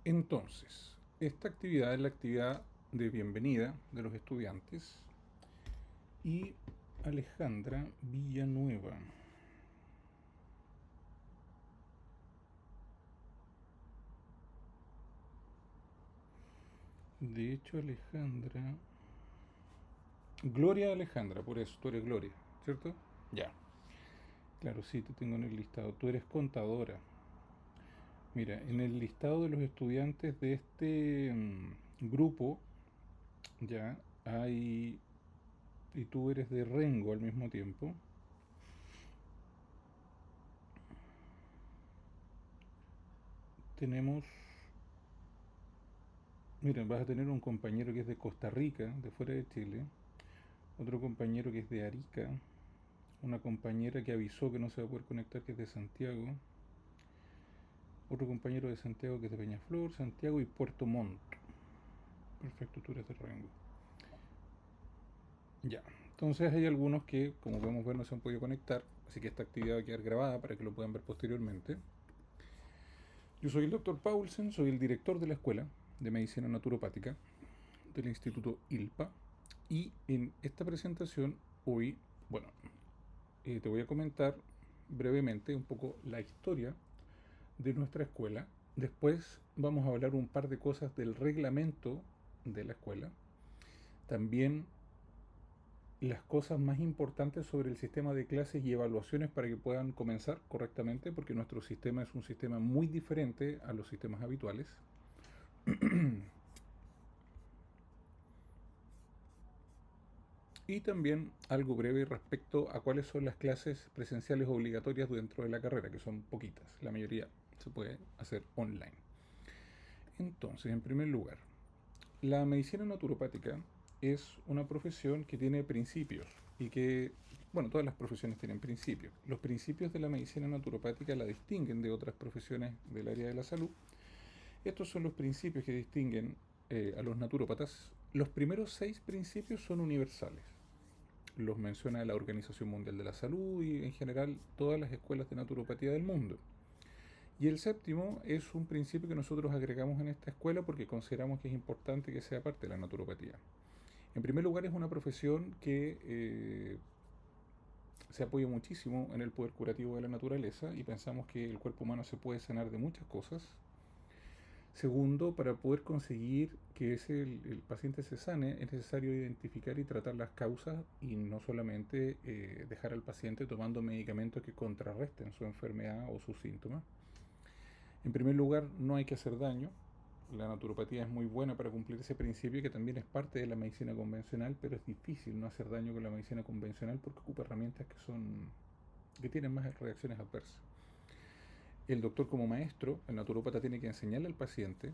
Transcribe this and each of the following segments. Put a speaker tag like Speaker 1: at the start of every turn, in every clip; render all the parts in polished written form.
Speaker 1: Entonces, esta actividad es la actividad de bienvenida de los estudiantes y Alejandra Villanueva. De hecho, Alejandra... Gloria Alejandra, por eso, tú eres Gloria, ¿cierto? Ya. Claro, sí, te tengo en el listado. Tú eres contadora. Mira, en el listado de los estudiantes de este grupo, ya hay... Y tú eres de Rengo al mismo tiempo. Tenemos... Miren, vas a tener un compañero que es de Costa Rica, de fuera de Chile, otro compañero que es de Arica, una compañera que avisó que no se va a poder conectar que es de Santiago, otro compañero de Santiago que es de Peñaflor, Santiago y Puerto Montt. Perfecto, tú eres de Rengo. Ya, entonces hay algunos que, como podemos ver, no se han podido conectar, así que esta actividad va a quedar grabada para que lo puedan ver posteriormente. Yo soy el doctor Paulsen, soy el director de la Escuela de Medicina Naturopática del Instituto ILPA y en esta presentación hoy, bueno, te voy a comentar brevemente un poco la historia de nuestra escuela. Después vamos a hablar un par de cosas del reglamento de la escuela. También las cosas más importantes sobre el sistema de clases y evaluaciones para que puedan comenzar correctamente, porque nuestro sistema es un sistema muy diferente a los sistemas habituales. Y también algo breve respecto a cuáles son las clases presenciales obligatorias dentro de la carrera, que son poquitas. La mayoría se puede hacer online. Entonces, en primer lugar, la medicina naturopática es una profesión que tiene principios y que, bueno, todas las profesiones tienen principios. Los principios de la medicina naturopática la distinguen de otras profesiones del área de la salud. Estos son los principios que distinguen a los naturópatas. Los primeros 6 principios son universales. Los menciona la Organización Mundial de la Salud y en general todas las escuelas de naturopatía del mundo. Y el séptimo es un principio que nosotros agregamos en esta escuela porque consideramos que es importante que sea parte de la naturopatía. En primer lugar, es una profesión que se apoya muchísimo en el poder curativo de la naturaleza y pensamos que el cuerpo humano se puede sanar de muchas cosas. Segundo, para poder conseguir que el paciente se sane, es necesario identificar y tratar las causas y no solamente dejar al paciente tomando medicamentos que contrarresten su enfermedad o sus síntomas. En primer lugar, no hay que hacer daño. La naturopatía es muy buena para cumplir ese principio que también es parte de la medicina convencional, pero es difícil no hacer daño con la medicina convencional porque ocupa herramientas que tienen más reacciones adversas. El doctor como maestro, el naturópata tiene que enseñarle al paciente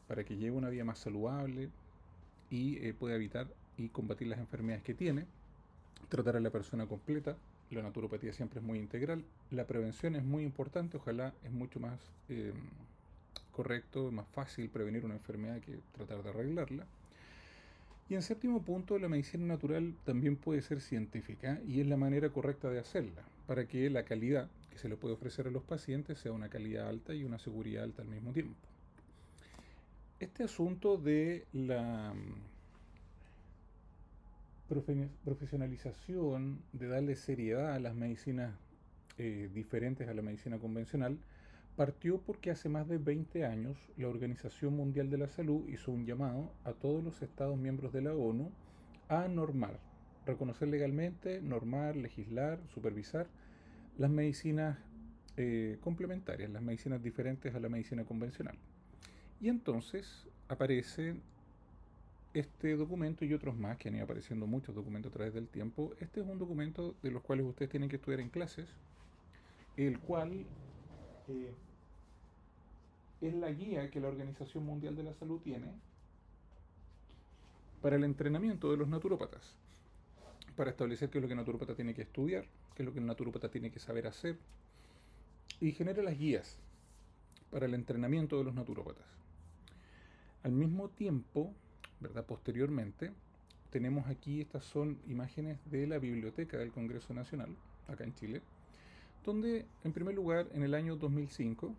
Speaker 1: para que lleve una vida más saludable y pueda evitar y combatir las enfermedades que tiene, tratar a la persona completa. La naturopatía siempre es muy integral. La prevención es muy importante, ojalá es mucho más correcto, más fácil prevenir una enfermedad que tratar de arreglarla. Y en séptimo punto, la medicina natural también puede ser científica y es la manera correcta de hacerla, para que la calidad que se le puede ofrecer a los pacientes sea una calidad alta y una seguridad alta al mismo tiempo. Este asunto de la profesionalización, de darle seriedad a las medicinas diferentes a la medicina convencional, partió porque hace más de 20 años la Organización Mundial de la Salud hizo un llamado a todos los Estados miembros de la ONU a normar, reconocer legalmente, normar, legislar, supervisar las medicinas complementarias, las medicinas diferentes a la medicina convencional. Y entonces aparece este documento y otros más que han ido apareciendo muchos documentos a través del tiempo. Este es un documento de los cuales ustedes tienen que estudiar en clases, el cual eh, es la guía que la Organización Mundial de la Salud tiene para el entrenamiento de los naturópatas, para establecer qué es lo que el naturópata tiene que estudiar, qué es lo que el naturópata tiene que saber hacer, y genera las guías para el entrenamiento de los naturópatas. Al mismo tiempo, ¿verdad? Posteriormente, tenemos aquí, estas son imágenes de la Biblioteca del Congreso Nacional, acá en Chile, donde, en primer lugar, en el año 2005,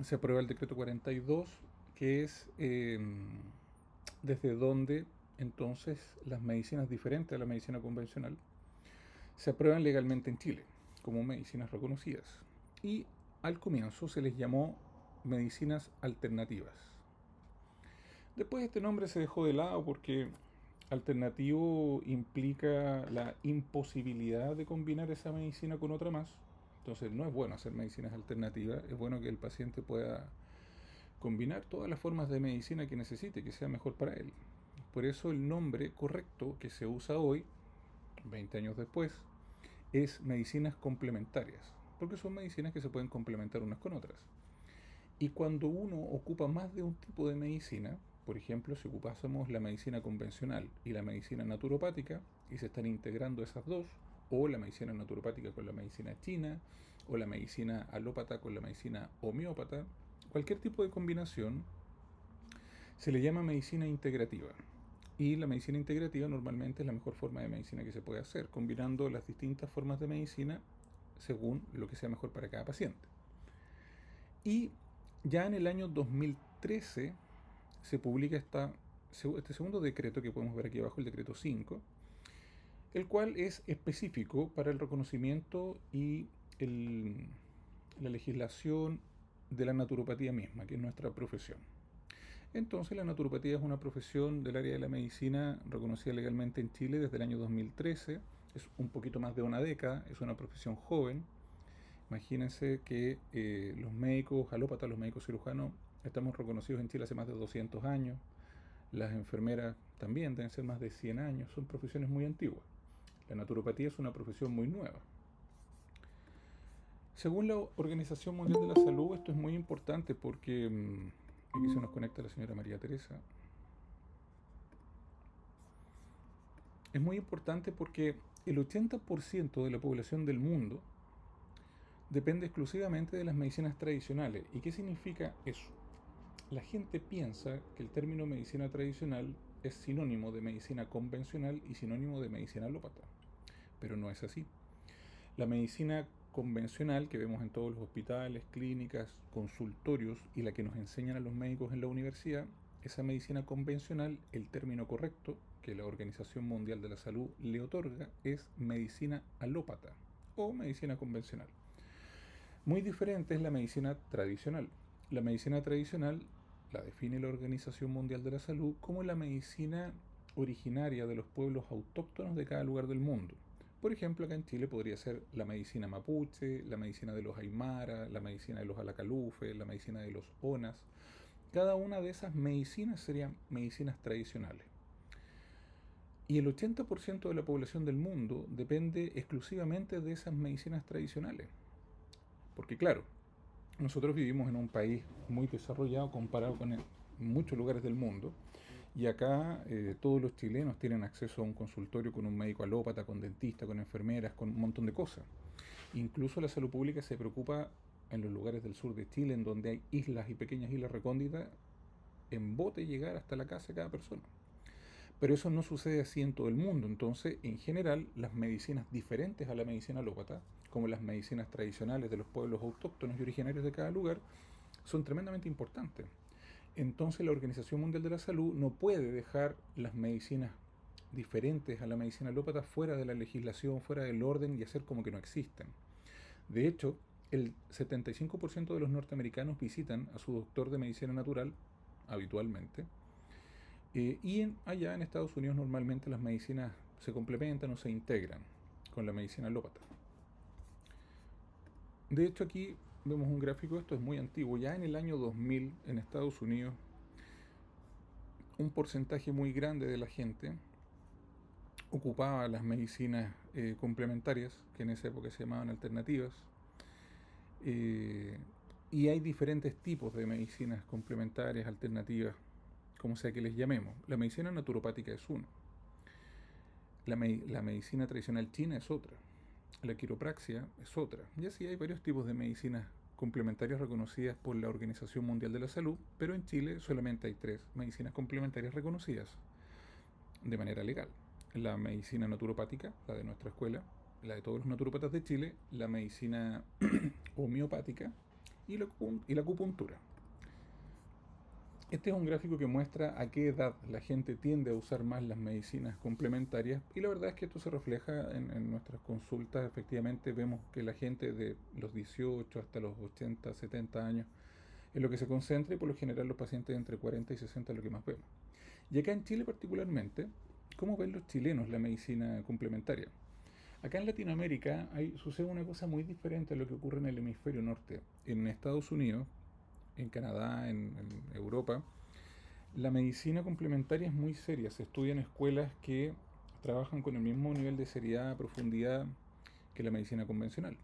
Speaker 1: se aprueba el decreto 42 que es desde donde entonces las medicinas diferentes a la medicina convencional se aprueban legalmente en Chile como medicinas reconocidas. Y al comienzo se les llamó medicinas alternativas. Después este nombre se dejó de lado porque alternativo implica la imposibilidad de combinar esa medicina con otra más. Entonces no es bueno hacer medicinas alternativas, es bueno que el paciente pueda combinar todas las formas de medicina que necesite, que sea mejor para él. Por eso el nombre correcto que se usa hoy, 20 años después, es medicinas complementarias, porque son medicinas que se pueden complementar unas con otras. Y cuando uno ocupa más de un tipo de medicina, por ejemplo, si ocupásemos la medicina convencional y la medicina naturopática, y se están integrando esas dos, o la medicina naturopática con la medicina china, o la medicina alópata con la medicina homeópata, cualquier tipo de combinación se le llama medicina integrativa. Y la medicina integrativa normalmente es la mejor forma de medicina que se puede hacer, combinando las distintas formas de medicina según lo que sea mejor para cada paciente. Y ya en el año 2013 se publica este segundo decreto que podemos ver aquí abajo, el decreto 5, el cual es específico para el reconocimiento y la legislación de la naturopatía misma, que es nuestra profesión. Entonces la naturopatía es una profesión del área de la medicina reconocida legalmente en Chile desde el año 2013, es un poquito más de una década, es una profesión joven. Imagínense que los médicos alópatas, los médicos cirujanos, estamos reconocidos en Chile hace más de 200 años, las enfermeras también deben ser más de 100 años, son profesiones muy antiguas. La naturopatía es una profesión muy nueva. Según la Organización Mundial de la Salud, esto es muy importante porque aquí se nos conecta la señora María Teresa. Es muy importante porque el 80% de la población del mundo depende exclusivamente de las medicinas tradicionales. ¿Y qué significa eso? La gente piensa que el término medicina tradicional es sinónimo de medicina convencional y sinónimo de medicina alópata, pero no es así. La medicina convencional que vemos en todos los hospitales, clínicas, consultorios y la que nos enseñan a los médicos en la universidad, esa medicina convencional, el término correcto que la Organización Mundial de la Salud le otorga es medicina alópata o medicina convencional. Muy diferente es la medicina tradicional. La medicina tradicional la define la Organización Mundial de la Salud como la medicina originaria de los pueblos autóctonos de cada lugar del mundo. Por ejemplo, acá en Chile podría ser la medicina mapuche, la medicina de los aymara, la medicina de los alacalufe, la medicina de los onas. Cada una de esas medicinas serían medicinas tradicionales. Y el 80% de la población del mundo depende exclusivamente de esas medicinas tradicionales. Porque claro, nosotros vivimos en un país muy desarrollado comparado con muchos lugares del mundo. Y acá todos los chilenos tienen acceso a un consultorio con un médico alópata, con dentista, con enfermeras, con un montón de cosas. Incluso la salud pública se preocupa en los lugares del sur de Chile, en donde hay islas y pequeñas islas recónditas, en bote llegar hasta la casa de cada persona. Pero eso no sucede así en todo el mundo. Entonces, en general, las medicinas diferentes a la medicina alópata, como las medicinas tradicionales de los pueblos autóctonos y originarios de cada lugar, son tremendamente importantes. Entonces la Organización Mundial de la Salud no puede dejar las medicinas diferentes a la medicina alópata fuera de la legislación, fuera del orden y hacer como que no existen. De hecho, el 75% de los norteamericanos visitan a su doctor de medicina natural habitualmente. Allá en Estados Unidos normalmente las medicinas se complementan o se integran con la medicina alópata. De hecho aquí vemos un gráfico, esto es muy antiguo, ya en el año 2000 en Estados Unidos un porcentaje muy grande de la gente ocupaba las medicinas complementarias, que en esa época se llamaban alternativas, y hay diferentes tipos de medicinas complementarias, alternativas, como sea que les llamemos. La medicina naturopática es uno, la medicina tradicional china es otra, la quiropraxia es otra, y así hay varios tipos de medicinas complementarias reconocidas por la Organización Mundial de la Salud, pero en Chile solamente hay 3 medicinas complementarias reconocidas de manera legal. La medicina naturopática, la de nuestra escuela, la de todos los naturópatas de Chile, la medicina homeopática y la acupuntura. Este es un gráfico que muestra a qué edad la gente tiende a usar más las medicinas complementarias y la verdad es que esto se refleja en nuestras consultas. Efectivamente vemos que la gente de los 18 hasta los 80, 70 años es lo que se concentra y por lo general los pacientes de entre 40 y 60 es lo que más vemos. Y acá en Chile particularmente, ¿cómo ven los chilenos la medicina complementaria? Acá en Latinoamérica sucede una cosa muy diferente a lo que ocurre en el hemisferio norte. En Estados Unidos, en Canadá, en Europa, la medicina complementaria es muy seria. Se estudia en escuelas que trabajan con el mismo nivel de seriedad, profundidad que la medicina convencional.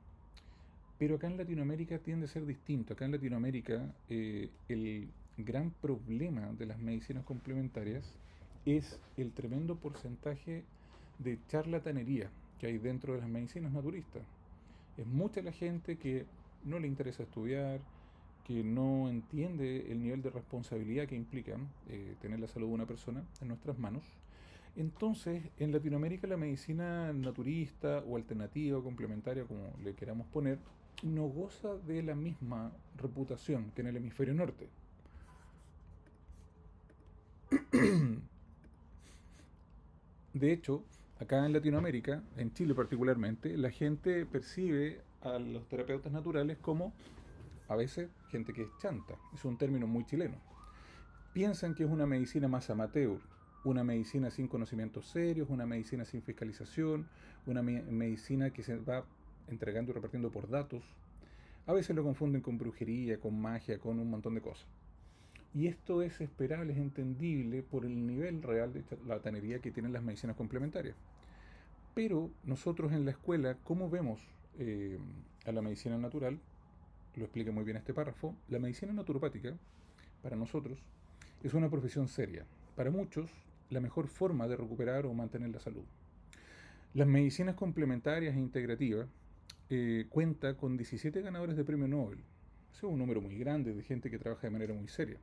Speaker 1: Pero acá en Latinoamérica tiende a ser distinto. Acá en Latinoamérica el gran problema de las medicinas complementarias es el tremendo porcentaje de charlatanería que hay dentro de las medicinas naturistas. Es mucha la gente que no le interesa estudiar, que no entiende el nivel de responsabilidad que implica tener la salud de una persona en nuestras manos. Entonces, en Latinoamérica la medicina naturista o alternativa o complementaria, como le queramos poner, no goza de la misma reputación que en el hemisferio norte. De hecho, acá en Latinoamérica, en Chile particularmente, la gente percibe a los terapeutas naturales como a veces gente que es chanta. Es un término muy chileno. Piensan que es una medicina más amateur, una medicina sin conocimientos serios, una medicina sin fiscalización, una medicina que se va entregando y repartiendo por datos. A veces lo confunden con brujería, con magia, con un montón de cosas. Y esto es esperable, es entendible por el nivel real de charlatanería que tienen las medicinas complementarias. Pero nosotros en la escuela, ¿cómo vemos a la medicina natural? Lo explica muy bien este párrafo. La medicina naturopática, para nosotros, es una profesión seria. Para muchos, la mejor forma de recuperar o mantener la salud. Las medicinas complementarias e integrativas cuenta con 17 ganadores de premio Nobel. Ese es un número muy grande de gente que trabaja de manera muy seria.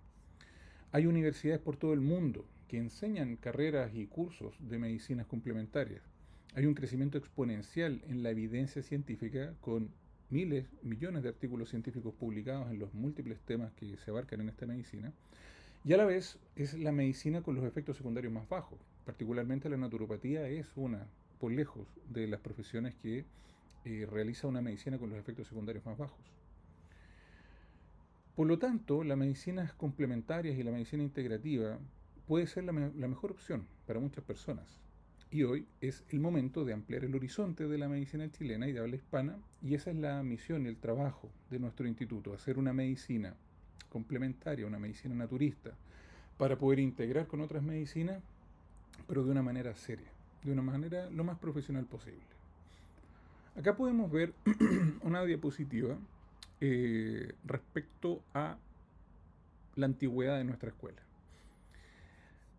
Speaker 1: Hay universidades por todo el mundo que enseñan carreras y cursos de medicinas complementarias. Hay un crecimiento exponencial en la evidencia científica con miles, millones de artículos científicos publicados en los múltiples temas que se abarcan en esta medicina. Y a la vez es la medicina con los efectos secundarios más bajos. Particularmente la naturopatía es una, por lejos, de las profesiones que realiza una medicina con los efectos secundarios más bajos. Por lo tanto, las medicinas complementarias y la medicina integrativa puede ser la mejor opción para muchas personas. Y hoy es el momento de ampliar el horizonte de la medicina chilena y de habla hispana, y esa es la misión y el trabajo de nuestro instituto, hacer una medicina complementaria, una medicina naturista, para poder integrar con otras medicinas, pero de una manera seria, de una manera lo más profesional posible. Acá podemos ver una diapositiva respecto a la antigüedad de nuestra escuela.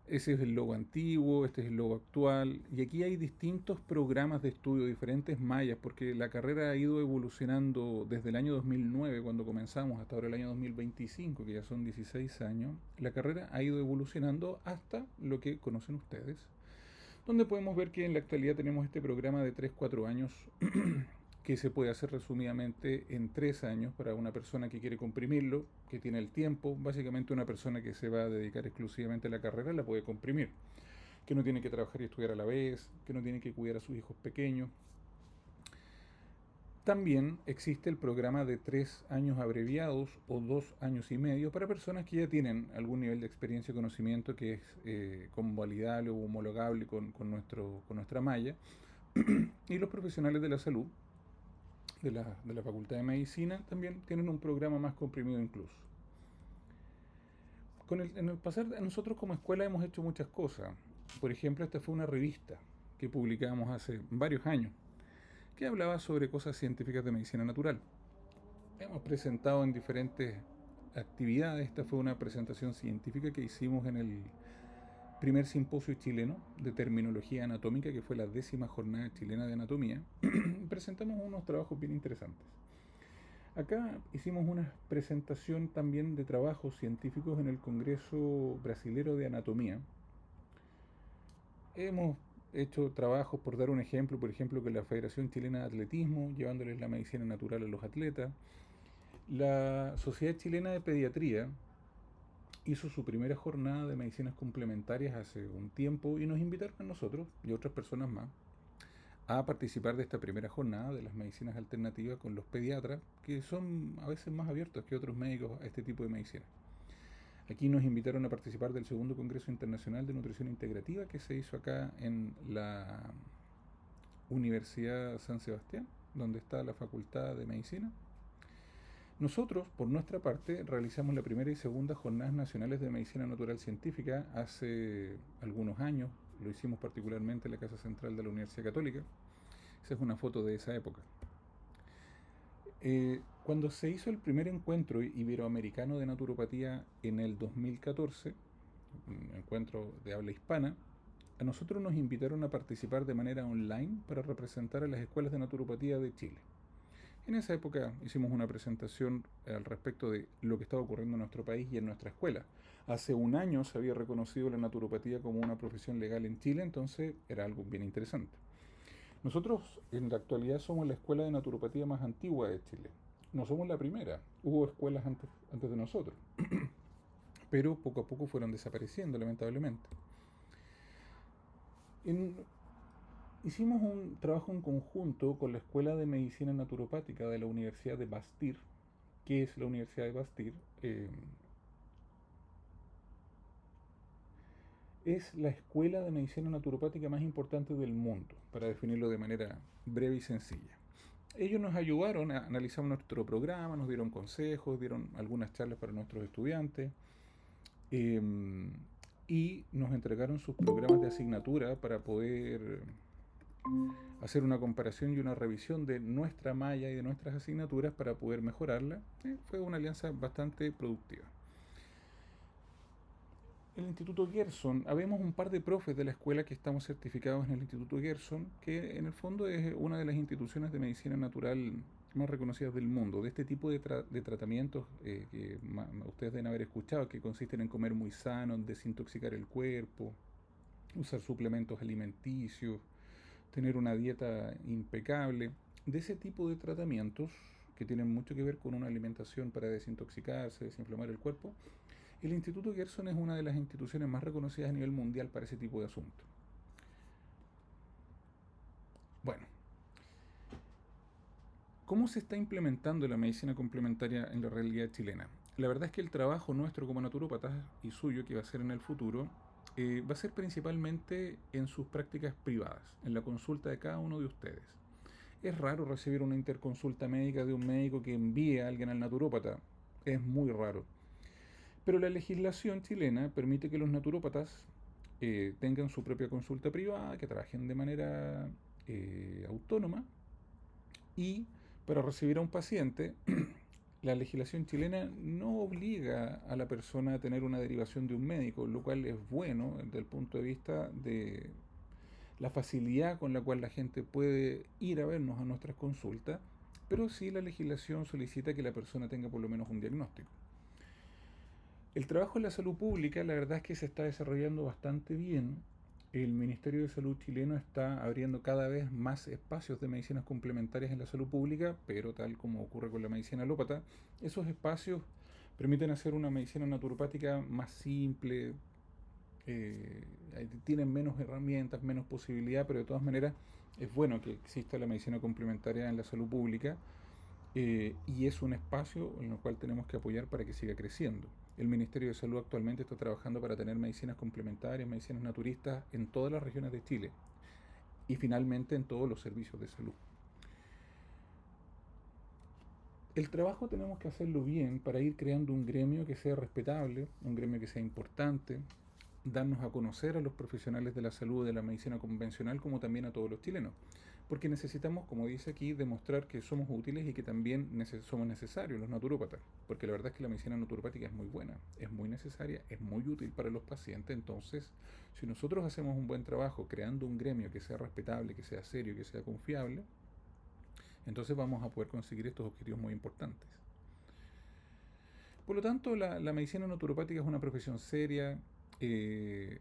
Speaker 1: Ese es el logo antiguo, este es el logo actual, y aquí hay distintos programas de estudio, diferentes mallas, porque la carrera ha ido evolucionando desde el año 2009, cuando comenzamos, hasta ahora el año 2025, que ya son 16 años. La carrera ha ido evolucionando hasta lo que conocen ustedes, donde podemos ver que en la actualidad tenemos este programa de 3-4 años que se puede hacer resumidamente en 3 años para una persona que quiere comprimirlo, que tiene el tiempo. Básicamente una persona que se va a dedicar exclusivamente a la carrera la puede comprimir, que no tiene que trabajar y estudiar a la vez, que no tiene que cuidar a sus hijos pequeños. También existe el programa de 3 años abreviados o 2 años y medio para personas que ya tienen algún nivel de experiencia y conocimiento que es convalidable o homologable con nuestra malla. Y los profesionales de la salud de la Facultad de Medicina también tienen un programa más comprimido incluso. En el pasar, nosotros como escuela hemos hecho muchas cosas. Por ejemplo, esta fue una revista que publicamos hace varios años, que hablaba sobre cosas científicas de medicina natural. Hemos presentado en diferentes actividades. Esta fue una presentación científica que hicimos en el primer simposio chileno de terminología anatómica, que fue la 10ª jornada chilena de anatomía. Presentamos unos trabajos bien interesantes. Acá hicimos una presentación también de trabajos científicos en el Congreso Brasilero de Anatomía. Hemos hecho trabajos, por dar un ejemplo, por ejemplo, con la Federación Chilena de Atletismo, llevándoles la medicina natural a los atletas. La Sociedad Chilena de Pediatría hizo su primera jornada de medicinas complementarias hace un tiempo y nos invitaron a nosotros y otras personas más a participar de esta primera jornada de las medicinas alternativas con los pediatras, que son a veces más abiertos que otros médicos a este tipo de medicina. Aquí nos invitaron a participar del segundo Congreso Internacional de Nutrición Integrativa que se hizo acá en la Universidad San Sebastián, donde está la Facultad de Medicina. Nosotros, por nuestra parte, realizamos la primera y segunda Jornadas Nacionales de Medicina Natural Científica hace algunos años. Lo hicimos particularmente en la Casa Central de la Universidad Católica. Esa es una foto de esa época. Cuando se hizo el primer encuentro iberoamericano de naturopatía en el 2014, un encuentro de habla hispana, a nosotros nos invitaron a participar de manera online para representar a las escuelas de naturopatía de Chile. En esa época hicimos una presentación al respecto de lo que estaba ocurriendo en nuestro país y en nuestra escuela. Hace un año se había reconocido la naturopatía como una profesión legal en Chile, entonces era algo bien interesante. Nosotros en la actualidad somos la escuela de naturopatía más antigua de Chile. No somos la primera, hubo escuelas antes de nosotros, pero poco a poco fueron desapareciendo lamentablemente. En, Hicimos un trabajo en conjunto con la Escuela de Medicina Naturopática de la Universidad de Bastir. ¿Qué es la Universidad de Bastir? Es la escuela de medicina naturopática más importante del mundo, para definirlo de manera breve y sencilla. Ellos nos ayudaron a analizar nuestro programa, nos dieron consejos, dieron algunas charlas para nuestros estudiantes eh, y nos entregaron sus programas de asignatura para poder hacer una comparación y una revisión de nuestra malla y de nuestras asignaturas para poder mejorarla. Fue una alianza bastante productiva. El Instituto Gerson, habemos un par de profes de la escuela que estamos certificados en el Instituto Gerson, que en el fondo es una de las instituciones de medicina natural más reconocidas del mundo, de este tipo de tratamientos que ustedes deben haber escuchado, que consisten en comer muy sano, desintoxicar el cuerpo, usar suplementos alimenticios, tener una dieta impecable. De ese tipo de tratamientos, que tienen mucho que ver con una alimentación para desintoxicarse, desinflamar el cuerpo, el Instituto Gerson es una de las instituciones más reconocidas a nivel mundial para ese tipo de asuntos. Bueno, ¿cómo se está implementando la medicina complementaria en la realidad chilena? La verdad es que el trabajo nuestro como naturópatas y suyo que va a ser en el futuro va a ser principalmente en sus prácticas privadas, en la consulta de cada uno de ustedes. Es raro recibir una interconsulta médica de un médico que envíe a alguien al naturópata. Es muy raro. Pero la legislación chilena permite que los naturópatas tengan su propia consulta privada, que trabajen de manera autónoma y para recibir a un paciente, la legislación chilena no obliga a la persona a tener una derivación de un médico, lo cual es bueno desde el punto de vista de la facilidad con la cual la gente puede ir a vernos a nuestras consultas, pero sí la legislación solicita que la persona tenga por lo menos un diagnóstico. El trabajo en la salud pública, la verdad es que se está desarrollando bastante bien. El Ministerio de Salud chileno está abriendo cada vez más espacios de medicinas complementarias en la salud pública, pero tal como ocurre con la medicina alópata, esos espacios permiten hacer una medicina naturopática más simple, tienen menos herramientas, menos posibilidad, pero de todas maneras es bueno que exista la medicina complementaria en la salud pública y es un espacio en el cual tenemos que apoyar para que siga creciendo. El Ministerio de Salud actualmente está trabajando para tener medicinas complementarias, medicinas naturistas en todas las regiones de Chile y finalmente en todos los servicios de salud. El trabajo tenemos que hacerlo bien para ir creando un gremio que sea respetable, un gremio que sea importante, darnos a conocer a los profesionales de la salud de la medicina convencional como también a todos los chilenos. Porque necesitamos, como dice aquí, demostrar que somos útiles y que también somos necesarios los naturópatas. Porque la verdad es que la medicina naturopática es muy buena, es muy necesaria, es muy útil para los pacientes. Entonces, si nosotros hacemos un buen trabajo creando un gremio que sea respetable, que sea serio, que sea confiable, entonces vamos a poder conseguir estos objetivos muy importantes. Por lo tanto, la medicina naturopática es una profesión seria, se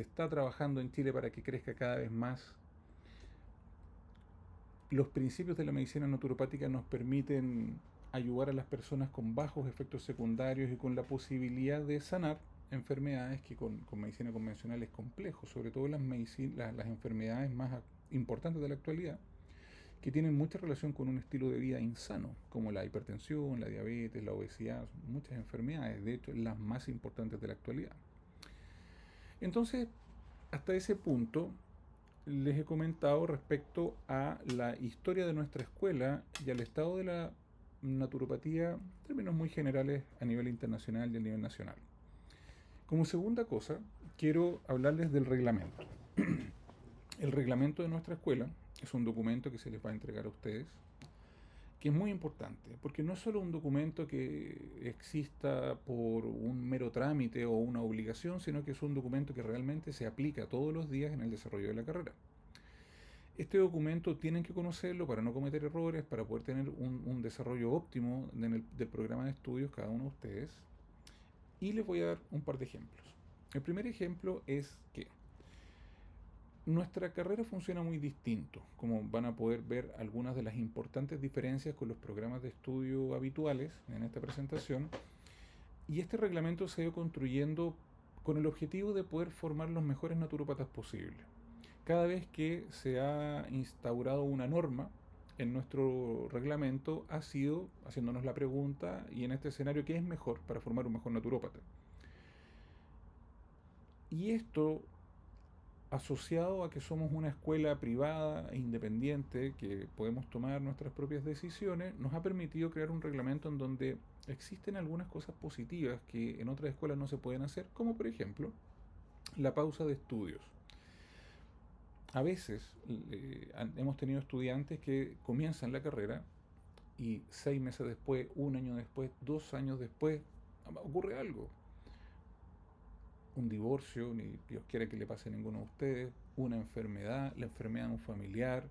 Speaker 1: está trabajando en Chile para que crezca cada vez más. Los principios de la medicina naturopática nos permiten ayudar a las personas con bajos efectos secundarios y con la posibilidad de sanar enfermedades que con medicina convencional es complejo, sobre todo las enfermedades más importantes de la actualidad, que tienen mucha relación con un estilo de vida insano, como la hipertensión, la diabetes, la obesidad, muchas enfermedades, de hecho las más importantes de la actualidad. Entonces, hasta ese punto, les he comentado respecto a la historia de nuestra escuela y al estado de la naturopatía en términos muy generales a nivel internacional y a nivel nacional. Como segunda cosa, quiero hablarles del reglamento. El reglamento de nuestra escuela es un documento que se les va a entregar a ustedes, que es muy importante, porque no es solo un documento que exista por un mero trámite o una obligación, sino que es un documento que realmente se aplica todos los días en el desarrollo de la carrera. Este documento tienen que conocerlo para no cometer errores, para poder tener un desarrollo óptimo del programa de estudios cada uno de ustedes. Y les voy a dar un par de ejemplos. El primer ejemplo es que nuestra carrera funciona muy distinto, como van a poder ver algunas de las importantes diferencias con los programas de estudio habituales en esta presentación. Y este reglamento se ha ido construyendo con el objetivo de poder formar los mejores naturópatas posibles. Cada vez que se ha instaurado una norma en nuestro reglamento, ha sido haciéndonos la pregunta, y en este escenario, ¿qué es mejor para formar un mejor naturópata? Y esto, asociado a que somos una escuela privada e independiente, que podemos tomar nuestras propias decisiones, nos ha permitido crear un reglamento en donde existen algunas cosas positivas que en otras escuelas no se pueden hacer, como por ejemplo la pausa de estudios. A veces hemos tenido estudiantes que comienzan la carrera y 6 meses después, un año después, 2 años después, ocurre algo. Un divorcio, ni Dios quiera que le pase a ninguno de ustedes, una enfermedad, la enfermedad de un familiar,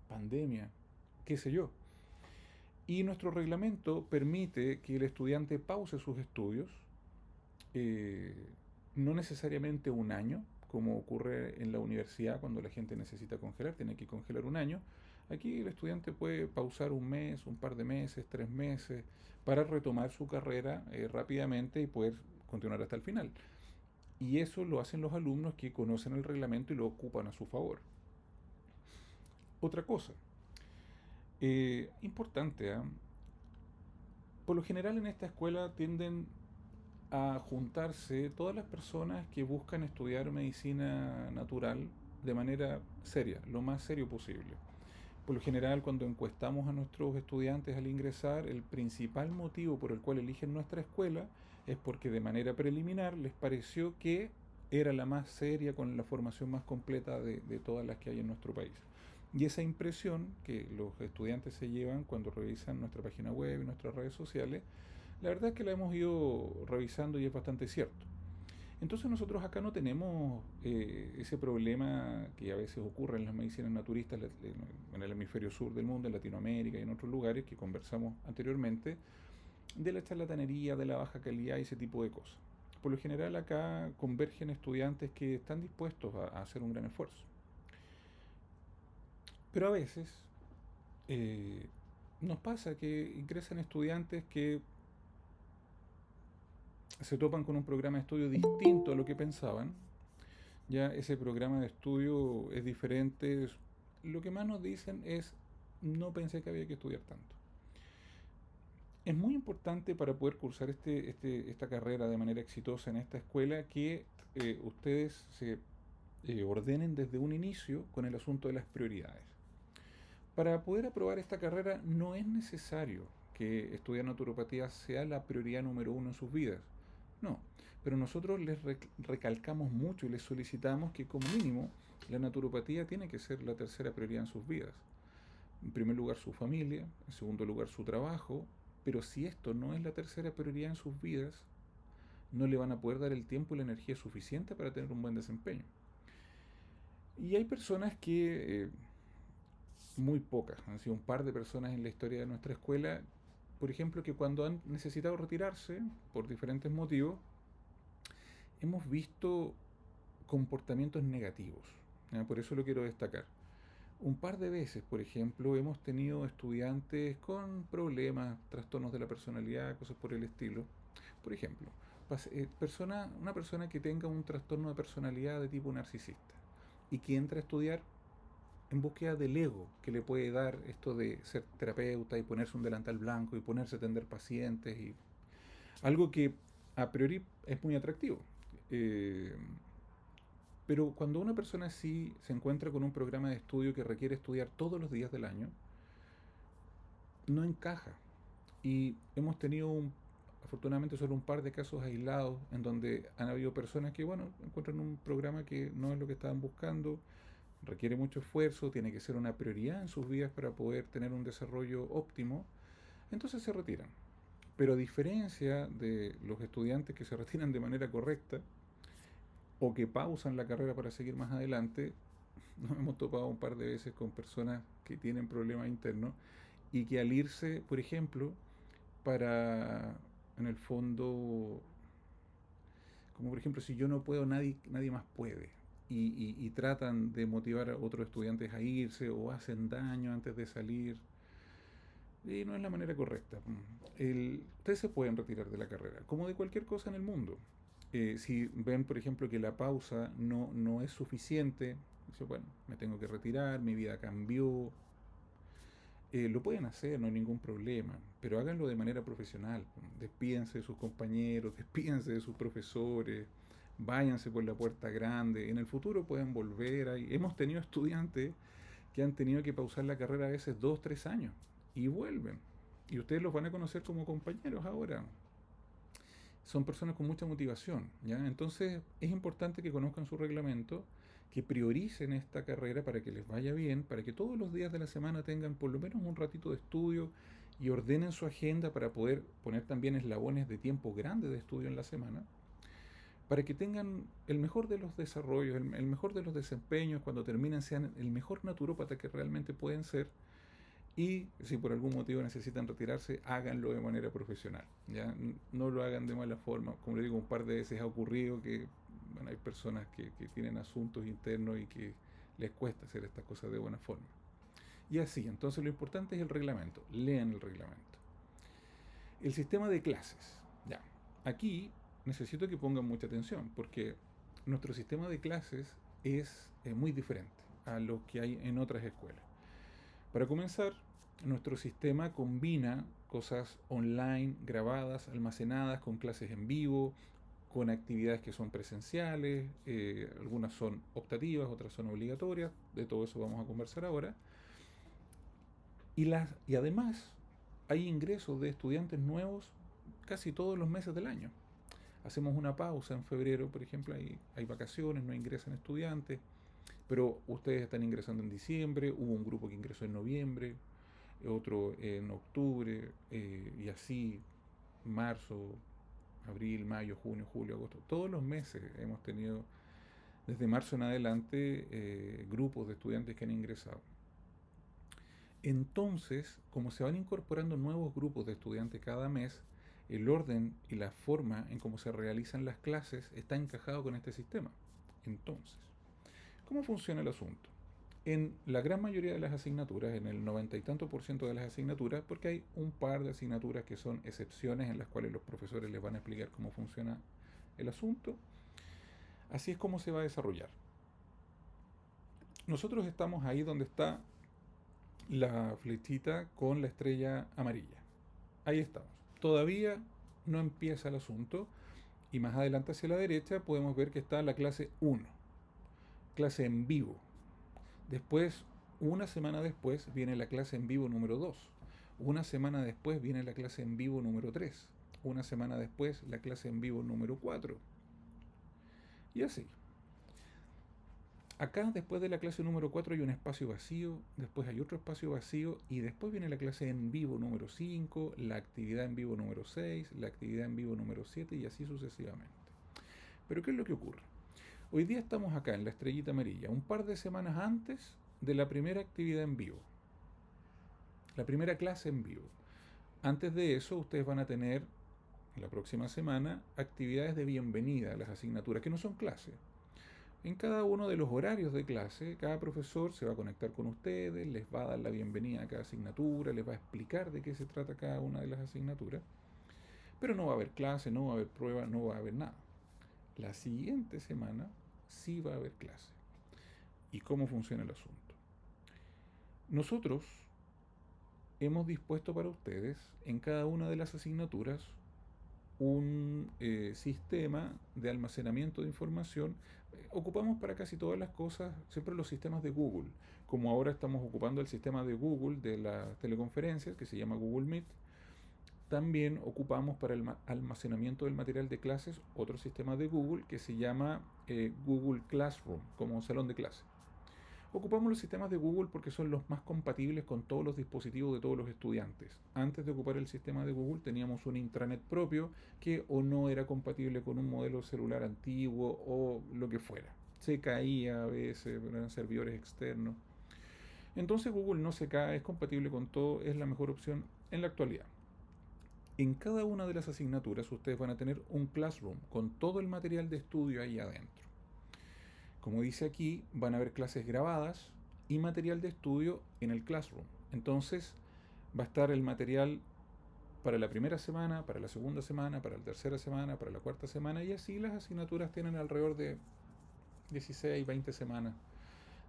Speaker 1: pandemia, qué sé yo. Y nuestro reglamento permite que el estudiante pause sus estudios, eh, no necesariamente un año, como ocurre en la universidad cuando la gente necesita congelar, tiene que congelar un año. Aquí el estudiante puede pausar un mes, un par de meses, 3 meses, para retomar su carrera rápidamente y poder continuar hasta el final. Y eso lo hacen los alumnos que conocen el reglamento y lo ocupan a su favor. Otra cosa, importante, ¿eh? Por lo general en esta escuela tienden a juntarse todas las personas que buscan estudiar medicina natural de manera seria, lo más serio posible. Por lo general, cuando encuestamos a nuestros estudiantes al ingresar, el principal motivo por el cual eligen nuestra escuela es porque de manera preliminar les pareció que era la más seria, con la formación más completa de todas las que hay en nuestro país. Y esa impresión que los estudiantes se llevan cuando revisan nuestra página web y nuestras redes sociales, la verdad es que la hemos ido revisando y es bastante cierto. Entonces nosotros acá no tenemos ese problema que a veces ocurre en las medicinas naturistas en el hemisferio sur del mundo, en Latinoamérica y en otros lugares que conversamos anteriormente, de la charlatanería, de la baja calidad y ese tipo de cosas. Por lo general acá convergen estudiantes que están dispuestos a hacer un gran esfuerzo. Pero a veces eh, nos pasa que ingresan estudiantes que se topan con un programa de estudio distinto a lo que pensaban. Ya ese programa de estudio es diferente. Lo que más nos dicen es: no pensé que había que estudiar tanto. Es muy importante para poder cursar esta carrera de manera exitosa en esta escuela que ustedes se ordenen desde un inicio con el asunto de las prioridades. Para poder aprobar esta carrera no es necesario que estudiar naturopatía sea la prioridad número uno en sus vidas. No, pero nosotros les recalcamos mucho y les solicitamos que como mínimo la naturopatía tiene que ser la tercera prioridad en sus vidas. En primer lugar su familia, en segundo lugar su trabajo, pero si esto no es la tercera prioridad en sus vidas, no le van a poder dar el tiempo y la energía suficiente para tener un buen desempeño. Y hay personas que, muy pocas, han sido un par de personas en la historia de nuestra escuela, por ejemplo, que cuando han necesitado retirarse por diferentes motivos, hemos visto comportamientos negativos. Por eso lo quiero destacar. Un par de veces, por ejemplo, hemos tenido estudiantes con problemas, trastornos de la personalidad, cosas por el estilo. Por ejemplo, una persona que tenga un trastorno de personalidad de tipo narcisista y que entra a estudiar en búsqueda del ego que le puede dar esto de ser terapeuta y ponerse un delantal blanco y ponerse a atender pacientes y algo que a priori es muy atractivo. Eh, pero cuando una persona así se encuentra con un programa de estudio que requiere estudiar todos los días del año, no encaja. Y hemos tenido afortunadamente solo un par de casos aislados en donde han habido personas que, bueno, encuentran un programa que no es lo que estaban buscando, requiere mucho esfuerzo, tiene que ser una prioridad en sus vidas para poder tener un desarrollo óptimo, entonces se retiran. Pero a diferencia de los estudiantes que se retiran de manera correcta o que pausan la carrera para seguir más adelante, nos hemos topado un par de veces con personas que tienen problemas internos y que al irse, por ejemplo, para, en el fondo, como por ejemplo, si yo no puedo, nadie más puede. Y tratan de motivar a otros estudiantes a irse o hacen daño antes de salir. Y no es la manera correcta. Ustedes se pueden retirar de la carrera, como de cualquier cosa en el mundo. Si ven, por ejemplo, que la pausa no es suficiente, dice, bueno, me tengo que retirar, mi vida cambió, lo pueden hacer, no hay ningún problema, pero háganlo de manera profesional. Despídense de sus compañeros, despídense de sus profesores, váyanse por la puerta grande. En el futuro pueden volver. Hemos tenido estudiantes que han tenido que pausar la carrera a veces 2, 3 años y vuelven. Y ustedes los van a conocer como compañeros ahora. Son personas con mucha motivación, ¿ya? Entonces es importante que conozcan su reglamento, que prioricen esta carrera para que les vaya bien, para que todos los días de la semana tengan por lo menos un ratito de estudio y ordenen su agenda para poder poner también eslabones de tiempo grande de estudio en la semana, para que tengan el mejor de los desarrollos, el mejor de los desempeños, cuando terminen sean el mejor naturópata que realmente pueden ser y si por algún motivo necesitan retirarse, háganlo de manera profesional. ¿Ya? No lo hagan de mala forma. Como le digo, un par de veces ha ocurrido que bueno, hay personas que tienen asuntos internos y que les cuesta hacer estas cosas de buena forma. Y así, entonces lo importante es el reglamento. Lean el reglamento. El sistema de clases. Ya. Aquí necesito que pongan mucha atención porque nuestro sistema de clases es muy diferente a lo que hay en otras escuelas. Para comenzar, nuestro sistema combina cosas online, grabadas, almacenadas, con clases en vivo, con actividades que son presenciales, algunas son optativas, otras son obligatorias, de todo eso vamos a conversar ahora. Y además hay ingresos de estudiantes nuevos casi todos los meses del año. Hacemos una pausa en febrero, por ejemplo, hay vacaciones, no ingresan estudiantes, pero ustedes están ingresando en diciembre, hubo un grupo que ingresó en noviembre, otro en octubre, y así marzo, abril, mayo, junio, julio, agosto. Todos los meses hemos tenido, desde marzo en adelante, grupos de estudiantes que han ingresado. Entonces, como se van incorporando nuevos grupos de estudiantes cada mes, el orden y la forma en cómo se realizan las clases está encajado con este sistema. Entonces, ¿cómo funciona el asunto? En la gran mayoría de las asignaturas, en el 90 y tanto por ciento de las asignaturas, porque hay un par de asignaturas que son excepciones en las cuales los profesores les van a explicar cómo funciona el asunto, así es como se va a desarrollar. Nosotros estamos ahí donde está la flechita con la estrella amarilla. Ahí estamos. Todavía no empieza el asunto y más adelante hacia la derecha podemos ver que está la clase 1, clase en vivo. Después, una semana después, viene la clase en vivo número 2. Una semana después viene la clase en vivo número 3. Una semana después, la clase en vivo número 4. Y así. Acá, después de la clase número 4, hay un espacio vacío, después hay otro espacio vacío, y después viene la clase en vivo número 5, la actividad en vivo número 6, la actividad en vivo número 7, y así sucesivamente. Pero ¿qué es lo que ocurre? Hoy día estamos acá en la estrellita amarilla, un par de semanas antes de la primera actividad en vivo, la primera clase en vivo. Antes de eso, ustedes van a tener la próxima semana actividades de bienvenida a las asignaturas, que no son clases. En cada uno de los horarios de clase, cada profesor se va a conectar con ustedes, les va a dar la bienvenida a cada asignatura, les va a explicar de qué se trata cada una de las asignaturas, pero no va a haber clase, no va a haber prueba, no va a haber nada. La siguiente semana sí va a haber clase. ¿Y cómo funciona el asunto? Nosotros hemos dispuesto para ustedes en cada una de las asignaturas un sistema de almacenamiento de información. Ocupamos para casi todas las cosas siempre los sistemas de Google. Como ahora estamos ocupando el sistema de Google de las teleconferencias, que se llama Google Meet, también ocupamos para el almacenamiento del material de clases otro sistema de Google que se llama Google Classroom, como salón de clase. Ocupamos los sistemas de Google porque son los más compatibles con todos los dispositivos de todos los estudiantes. Antes de ocupar el sistema de Google teníamos un intranet propio que o no era compatible con un modelo celular antiguo o lo que fuera. Se caía a veces, eran servidores externos. Entonces Google no se cae, es compatible con todo, es la mejor opción en la actualidad. En cada una de las asignaturas ustedes van a tener un Classroom con todo el material de estudio ahí adentro. Como dice aquí, van a haber clases grabadas y material de estudio en el Classroom. Entonces va a estar el material para la primera semana, para la segunda semana, para la tercera semana, para la cuarta semana, y así las asignaturas tienen alrededor de 16, 20 semanas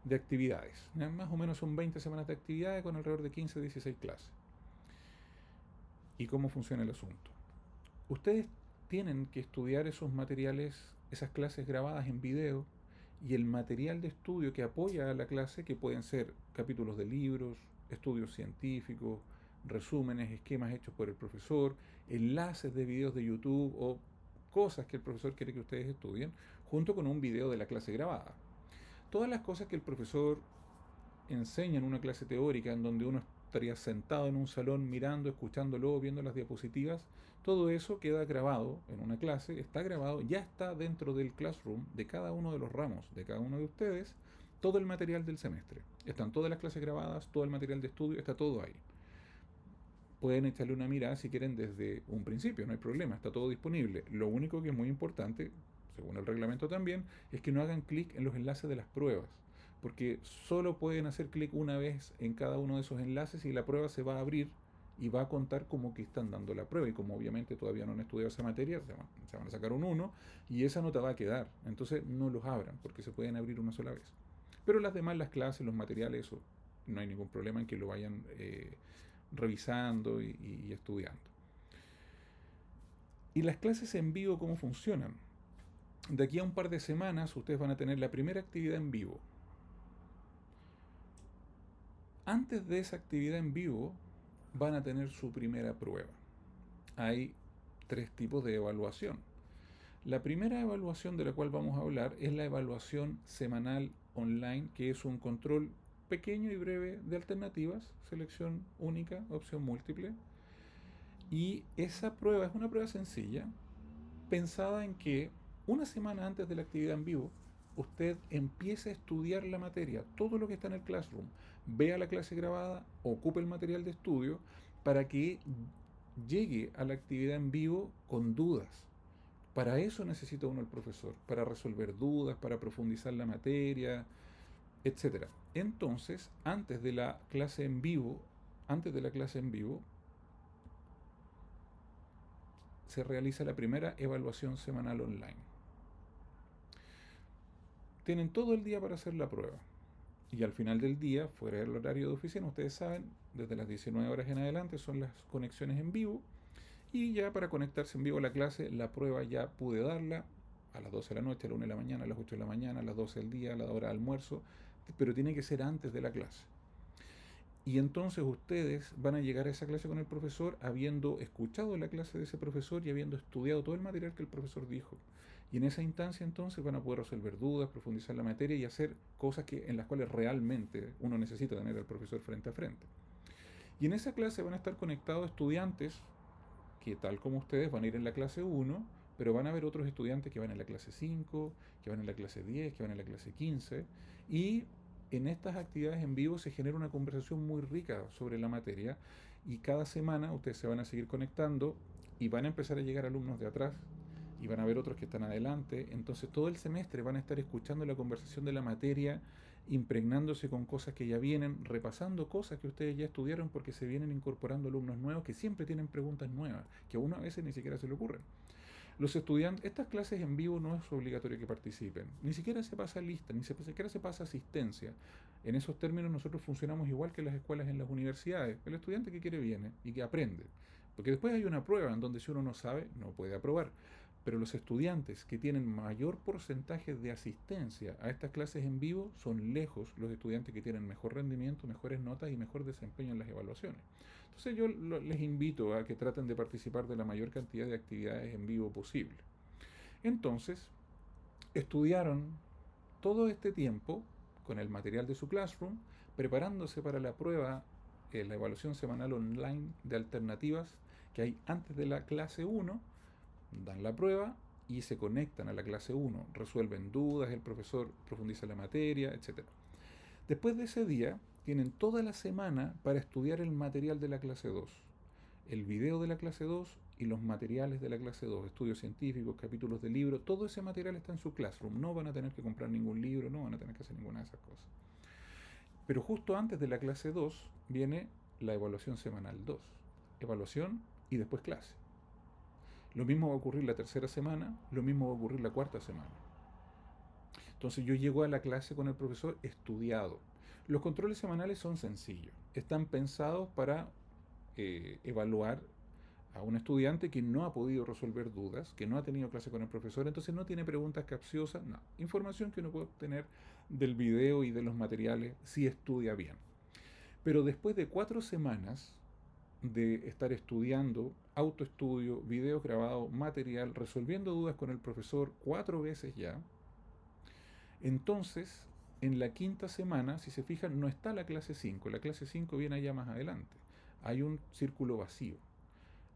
Speaker 1: de actividades. Más o menos son 20 semanas de actividades con alrededor de 15, 16 clases. ¿Y cómo funciona el asunto? Ustedes tienen que estudiar esos materiales, esas clases grabadas en video y el material de estudio que apoya a la clase, que pueden ser capítulos de libros, estudios científicos, resúmenes, esquemas hechos por el profesor, enlaces de videos de YouTube o cosas que el profesor quiere que ustedes estudien, junto con un video de la clase grabada. Todas las cosas que el profesor enseña en una clase teórica en donde uno estaría sentado en un salón mirando, escuchándolo, viendo las diapositivas, todo eso queda grabado en una clase, está grabado, ya está dentro del classroom de cada uno de los ramos, de cada uno de ustedes, todo el material del semestre. Están todas las clases grabadas, todo el material de estudio, está todo ahí. Pueden echarle una mirada si quieren desde un principio, no hay problema, está todo disponible. Lo único que es muy importante, según el reglamento también, es que no hagan clic en los enlaces de las pruebas, porque solo pueden hacer clic una vez en cada uno de esos enlaces y la prueba se va a abrir y va a contar como que están dando la prueba. Y como obviamente todavía no han estudiado esa materia, se van a sacar un 1 y esa nota va a quedar. Entonces no los abran, porque se pueden abrir una sola vez. Pero las demás, las clases, los materiales, eso no hay ningún problema en que lo vayan revisando y estudiando. ¿Y las clases en vivo cómo funcionan? De aquí a un par de semanas ustedes van a tener la primera actividad en vivo. Antes de esa actividad en vivo van a tener su primera prueba. Hay tres tipos de evaluación. La primera evaluación de la cual vamos a hablar es la evaluación semanal online, que es un control pequeño y breve de alternativas, selección única, opción múltiple. Y esa prueba es una prueba sencilla, pensada en que una semana antes de la actividad en vivo, usted empiece a estudiar la materia, todo lo que está en el Classroom, vea la clase grabada, ocupe el material de estudio para que llegue a la actividad en vivo con dudas. Para eso necesita uno el profesor, para resolver dudas, para profundizar la materia, etcétera. Entonces, antes de la clase en vivo, se realiza la primera evaluación semanal online. Tienen todo el día para hacer la prueba. Y al final del día, fuera del horario de oficina, ustedes saben, desde las 19 horas en adelante son las conexiones en vivo. Y ya para conectarse en vivo a la clase, la prueba ya pude darla a las 12 de la noche, a la 1 de la mañana, a las 8 de la mañana, a las 12 del día, a la hora de almuerzo, pero tiene que ser antes de la clase. Y entonces ustedes van a llegar a esa clase con el profesor habiendo escuchado la clase de ese profesor y habiendo estudiado todo el material que el profesor dijo. Y en esa instancia entonces van a poder resolver dudas, profundizar la materia y hacer cosas en las cuales realmente uno necesita tener al profesor frente a frente. Y en esa clase van a estar conectados estudiantes que tal como ustedes van a ir en la clase 1, pero van a haber otros estudiantes que van en la clase 5, que van en la clase 10, que van en la clase 15, y en estas actividades en vivo se genera una conversación muy rica sobre la materia y cada semana ustedes se van a seguir conectando y van a empezar a llegar alumnos de atrás y van a haber otros que están adelante. Entonces todo el semestre van a estar escuchando la conversación de la materia, impregnándose con cosas que ya vienen, repasando cosas que ustedes ya estudiaron porque se vienen incorporando alumnos nuevos que siempre tienen preguntas nuevas, que a uno a veces ni siquiera se le ocurren. Los estudiantes, estas clases en vivo no es obligatorio que participen, ni siquiera se pasa lista, ni siquiera se pasa asistencia. En esos términos nosotros funcionamos igual que las escuelas en las universidades. El estudiante que quiere viene y que aprende. Porque después hay una prueba en donde si uno no sabe, no puede aprobar. Pero los estudiantes que tienen mayor porcentaje de asistencia a estas clases en vivo son lejos los estudiantes que tienen mejor rendimiento, mejores notas y mejor desempeño en las evaluaciones. Entonces yo les invito a que traten de participar de la mayor cantidad de actividades en vivo posible. Entonces, estudiaron todo este tiempo con el material de su classroom, preparándose para la prueba, la evaluación semanal online de alternativas que hay antes de la clase 1, dan la prueba y se conectan a la clase 1, resuelven dudas, el profesor profundiza la materia, etc. Después de ese día, tienen toda la semana para estudiar el material de la clase 2, el video de la clase 2 y los materiales de la clase 2, estudios científicos, capítulos de libro, todo ese material está en su classroom, no van a tener que comprar ningún libro, no van a tener que hacer ninguna de esas cosas. Pero justo antes de la clase 2 viene la evaluación semanal 2, evaluación y después clase. Lo mismo va a ocurrir la tercera semana, lo mismo va a ocurrir la cuarta semana. Entonces yo llego a la clase con el profesor estudiado. Los controles semanales son sencillos, están pensados para evaluar a un estudiante que no ha podido resolver dudas, que no ha tenido clase con el profesor, entonces no tiene preguntas capciosas, no. Información que uno puede obtener del video y de los materiales si estudia bien. Pero después de 4 semanas de estar estudiando, autoestudio, video grabado, material, resolviendo dudas con el profesor 4 veces ya, entonces en la quinta semana, si se fijan, no está la clase 5, la clase 5 viene allá más adelante, hay un círculo vacío.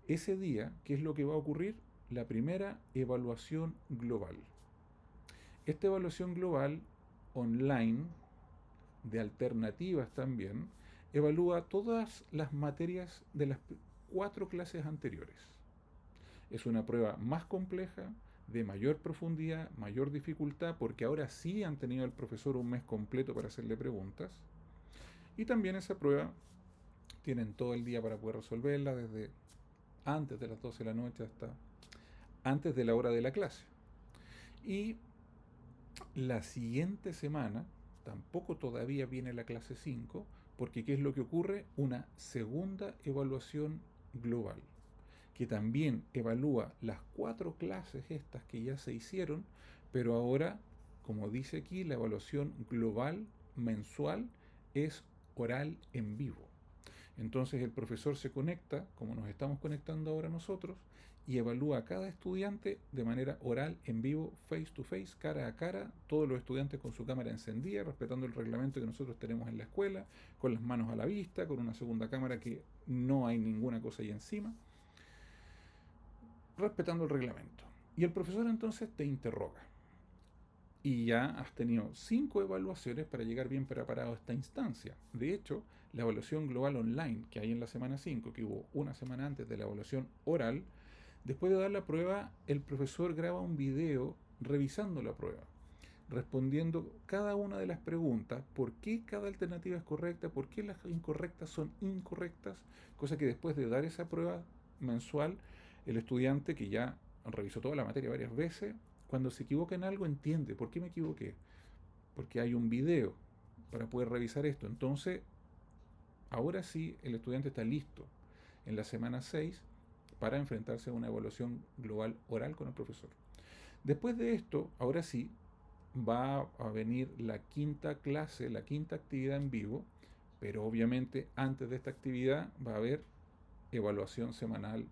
Speaker 1: Ese día, ¿qué es lo que va a ocurrir? La primera evaluación global. Esta evaluación global online, de alternativas también, evalúa todas las materias de las 4 clases anteriores. Es una prueba más compleja, de mayor profundidad, mayor dificultad, porque ahora sí han tenido al profesor un mes completo para hacerle preguntas. Y también esa prueba tienen todo el día para poder resolverla, desde antes de las 12 de la noche hasta antes de la hora de la clase. Y la siguiente semana, tampoco todavía viene la clase 5, porque ¿qué es lo que ocurre? Una segunda evaluación global, que también evalúa las 4 clases estas que ya se hicieron, pero ahora, como dice aquí, la evaluación global mensual es oral en vivo. Entonces el profesor se conecta, como nos estamos conectando ahora nosotros, y evalúa a cada estudiante de manera oral, en vivo, face to face, cara a cara, todos los estudiantes con su cámara encendida, respetando el reglamento que nosotros tenemos en la escuela, con las manos a la vista, con una segunda cámara que no hay ninguna cosa ahí encima, respetando el reglamento. Y el profesor entonces te interroga. Y ya has tenido 5 evaluaciones para llegar bien preparado a esta instancia. De hecho, la evaluación global online que hay en la semana 5, que hubo una semana antes de la evaluación oral, después de dar la prueba, el profesor graba un video revisando la prueba, respondiendo cada una de las preguntas, por qué cada alternativa es correcta, por qué las incorrectas son incorrectas, cosa que después de dar esa prueba mensual, el estudiante que ya revisó toda la materia varias veces, cuando se equivoca en algo entiende, ¿por qué me equivoqué? Porque hay un video para poder revisar esto. Entonces, ahora sí el estudiante está listo en la semana 6 para enfrentarse a una evaluación global oral con el profesor. Después de esto, ahora sí, va a venir la quinta clase, la quinta actividad en vivo, pero obviamente antes de esta actividad va a haber evaluación semanal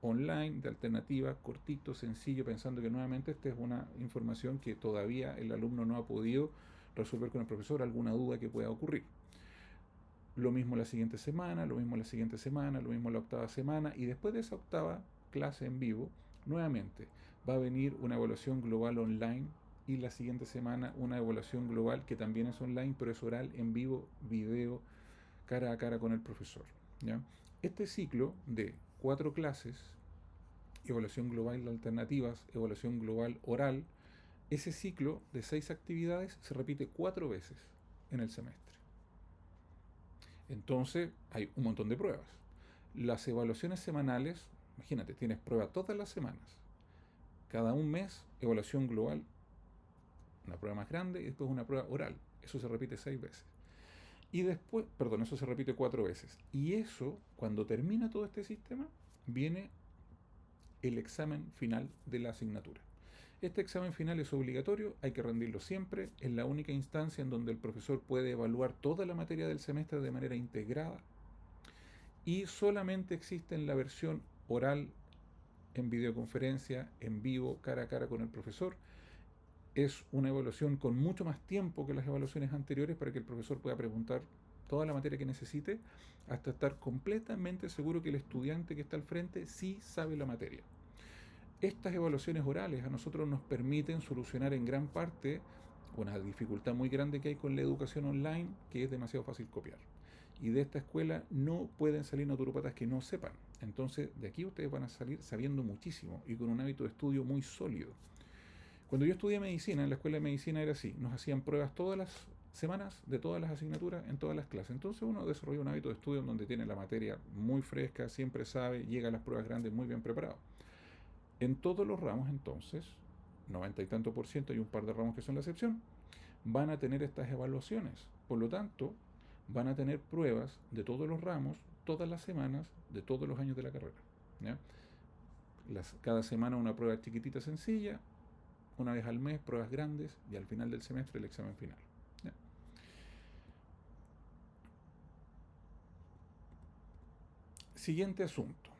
Speaker 1: online, de alternativa, cortito, sencillo, pensando que nuevamente esta es una información que todavía el alumno no ha podido resolver con el profesor, alguna duda que pueda ocurrir. Lo mismo la siguiente semana, lo mismo la siguiente semana, lo mismo la octava semana, y después de esa octava clase en vivo, nuevamente va a venir una evaluación global online y la siguiente semana una evaluación global que también es online, pero es oral, en vivo, video, cara a cara con el profesor. ¿Ya? Este ciclo de 4 clases evaluación global de alternativas, evaluación global oral. Ese ciclo de 6 actividades se repite 4 veces en el semestre. Entonces hay un montón de pruebas. Las evaluaciones semanales, imagínate, tienes prueba todas las semanas. Cada un mes, evaluación global, una prueba más grande y después una prueba oral. Eso se repite 6 veces. Y después, perdón, eso se repite 4 veces. Y eso, cuando termina todo este sistema, viene el examen final de la asignatura. Este examen final es obligatorio, hay que rendirlo siempre, es la única instancia en donde el profesor puede evaluar toda la materia del semestre de manera integrada y solamente existe en la versión oral, en videoconferencia, en vivo, cara a cara con el profesor. Es una evaluación con mucho más tiempo que las evaluaciones anteriores para que el profesor pueda preguntar toda la materia que necesite hasta estar completamente seguro que el estudiante que está al frente sí sabe la materia. Estas evaluaciones orales a nosotros nos permiten solucionar en gran parte una dificultad muy grande que hay con la educación online, que es demasiado fácil copiar. Y de esta escuela no pueden salir naturópatas que no sepan. Entonces, de aquí ustedes van a salir sabiendo muchísimo y con un hábito de estudio muy sólido. Cuando yo estudié medicina, en la escuela de medicina era así, nos hacían pruebas todas las semanas de todas las asignaturas en todas las clases. Entonces uno desarrolla un hábito de estudio en donde tiene la materia muy fresca, siempre sabe, llega a las pruebas grandes muy bien preparado. En todos los ramos, entonces, 90 y tanto por ciento, hay un par de ramos que son la excepción, van a tener estas evaluaciones. Por lo tanto, van a tener pruebas de todos los ramos, todas las semanas, de todos los años de la carrera. ¿Ya? Cada semana una prueba chiquitita, sencilla, una vez al mes pruebas grandes y al final del semestre el examen final. ¿Ya? Siguiente asunto.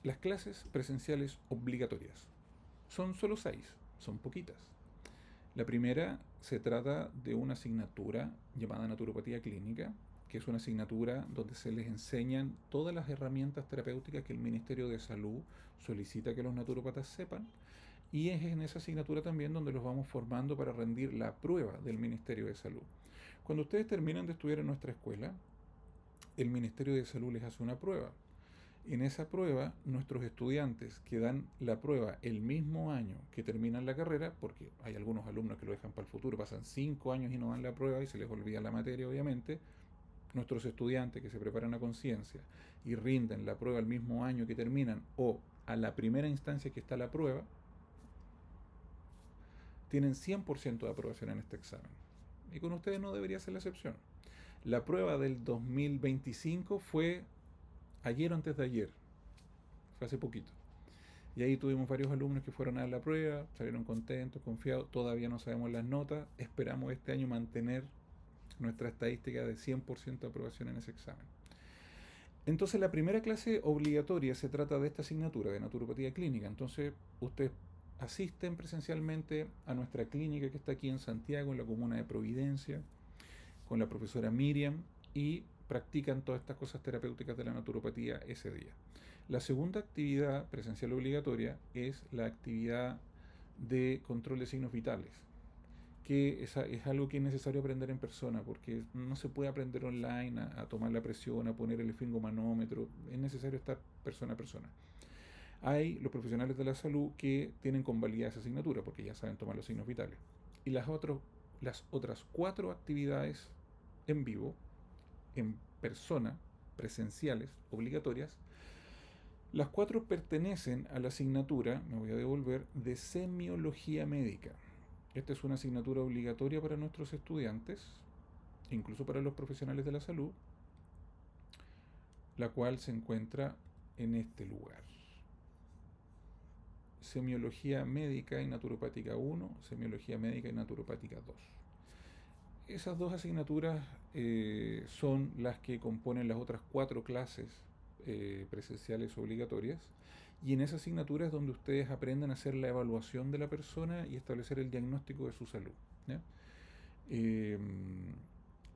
Speaker 1: Las clases presenciales obligatorias. Son solo 6, son poquitas. La primera se trata de una asignatura llamada naturopatía clínica, que es una asignatura donde se les enseñan todas las herramientas terapéuticas que el Ministerio de Salud solicita que los naturópatas sepan, y es en esa asignatura también donde los vamos formando para rendir la prueba del Ministerio de Salud. Cuando ustedes terminan de estudiar en nuestra escuela, el Ministerio de Salud les hace una prueba. En esa prueba, nuestros estudiantes que dan la prueba el mismo año que terminan la carrera, porque hay algunos alumnos que lo dejan para el futuro, pasan 5 años y no dan la prueba y se les olvida la materia, obviamente, nuestros estudiantes que se preparan a conciencia y rinden la prueba el mismo año que terminan o a la primera instancia que está la prueba, tienen 100% de aprobación en este examen. Y con ustedes no debería ser la excepción. La prueba del 2025 fue ayer o antes de ayer, fue hace poquito. Y ahí tuvimos varios alumnos que fueron a dar la prueba, salieron contentos, confiados, todavía no sabemos las notas, esperamos este año mantener nuestra estadística de 100% de aprobación en ese examen. Entonces la primera clase obligatoria se trata de esta asignatura de naturopatía clínica. Entonces ustedes asisten presencialmente a nuestra clínica que está aquí en Santiago, en la comuna de Providencia, con la profesora Miriam y practican todas estas cosas terapéuticas de la naturopatía ese día. La segunda actividad presencial obligatoria es la actividad de control de signos vitales, que es algo que es necesario aprender en persona, porque no se puede aprender online a tomar la presión, a poner el esfingomanómetro, es necesario estar persona a persona. Hay los profesionales de la salud que tienen convalidada esa asignatura, porque ya saben tomar los signos vitales. Y las otras 4 actividades en vivo, en persona, presenciales, obligatorias, las 4 pertenecen a la asignatura, me voy a devolver, de semiología médica. Esta es una asignatura obligatoria para nuestros estudiantes, incluso para los profesionales de la salud, la cual se encuentra en este lugar. Semiología médica y naturopática 1, semiología médica y naturopática 2. Esas 2 asignaturas son las que componen las otras 4 clases presenciales obligatorias, y en esa asignatura es donde ustedes aprenden a hacer la evaluación de la persona y establecer el diagnóstico de su salud. ¿Ya? Eh,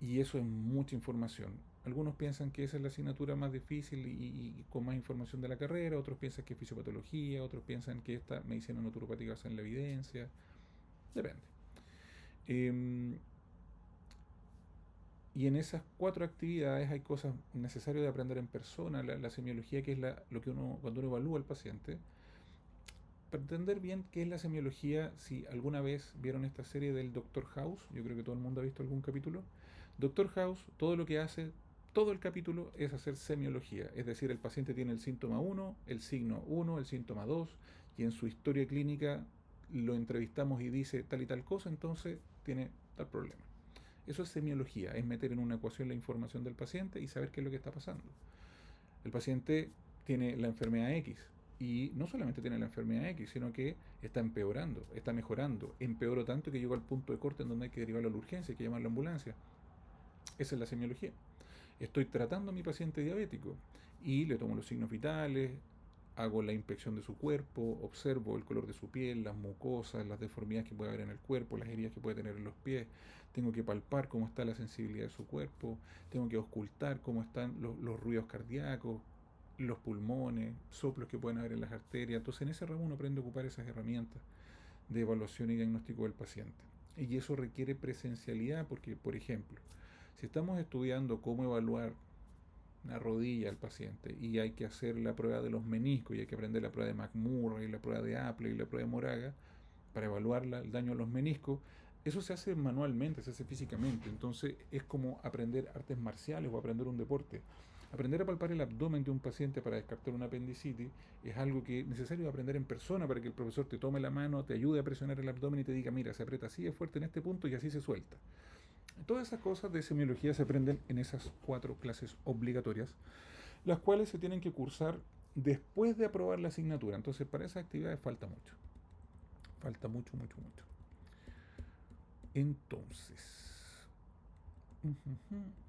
Speaker 1: y eso es mucha información. Algunos piensan que esa es la asignatura más difícil y con más información de la carrera, otros piensan que es fisiopatología, otros piensan que esta medicina naturopática basa en la evidencia, depende. Eh, y en esas 4 actividades hay cosas necesarias de aprender en persona, la semiología, que es lo que uno, cuando uno evalúa al paciente, para entender bien qué es la semiología, si alguna vez vieron esta serie del Doctor House, yo creo que todo el mundo ha visto algún capítulo. Doctor House, todo lo que hace, todo el capítulo es hacer semiología, es decir, el paciente tiene el síntoma uno, el signo uno, el síntoma 2, y en su historia clínica lo entrevistamos y dice tal y tal cosa, entonces tiene tal problema. Eso es semiología, es meter en una ecuación la información del paciente y saber qué es lo que está pasando. El paciente tiene la enfermedad X y no solamente tiene la enfermedad X, sino que está empeorando, está mejorando, empeoró tanto que llegó al punto de corte en donde hay que derivarlo a la urgencia, hay que llamar a la ambulancia. Esa es la semiología. Estoy tratando a mi paciente diabético y le tomo los signos vitales, hago la inspección de su cuerpo, observo el color de su piel, las mucosas, las deformidades que puede haber en el cuerpo, las heridas que puede tener en los pies, tengo que palpar cómo está la sensibilidad de su cuerpo, tengo que auscultar cómo están los ruidos cardíacos, los pulmones, soplos que pueden haber en las arterias. Entonces en ese ramo uno aprende a ocupar esas herramientas de evaluación y diagnóstico del paciente. Y eso requiere presencialidad porque, por ejemplo, si estamos estudiando cómo evaluar una rodilla al paciente y hay que hacer la prueba de los meniscos y hay que aprender la prueba de McMurray, la prueba de Apley y la prueba de Moraga para evaluar el daño a los meniscos, eso se hace manualmente, se hace físicamente. Entonces es como aprender artes marciales o aprender un deporte. Aprender a palpar el abdomen de un paciente para descartar una apendicitis es algo que es necesario aprender en persona para que el profesor te tome la mano, te ayude a presionar el abdomen y te diga, mira, se aprieta así, es fuerte en este punto y así se suelta. Todas esas cosas de semiología se aprenden en esas 4 clases obligatorias, las cuales se tienen que cursar después de aprobar la asignatura. Entonces, para esas actividades falta mucho. Falta mucho, mucho, mucho. Entonces,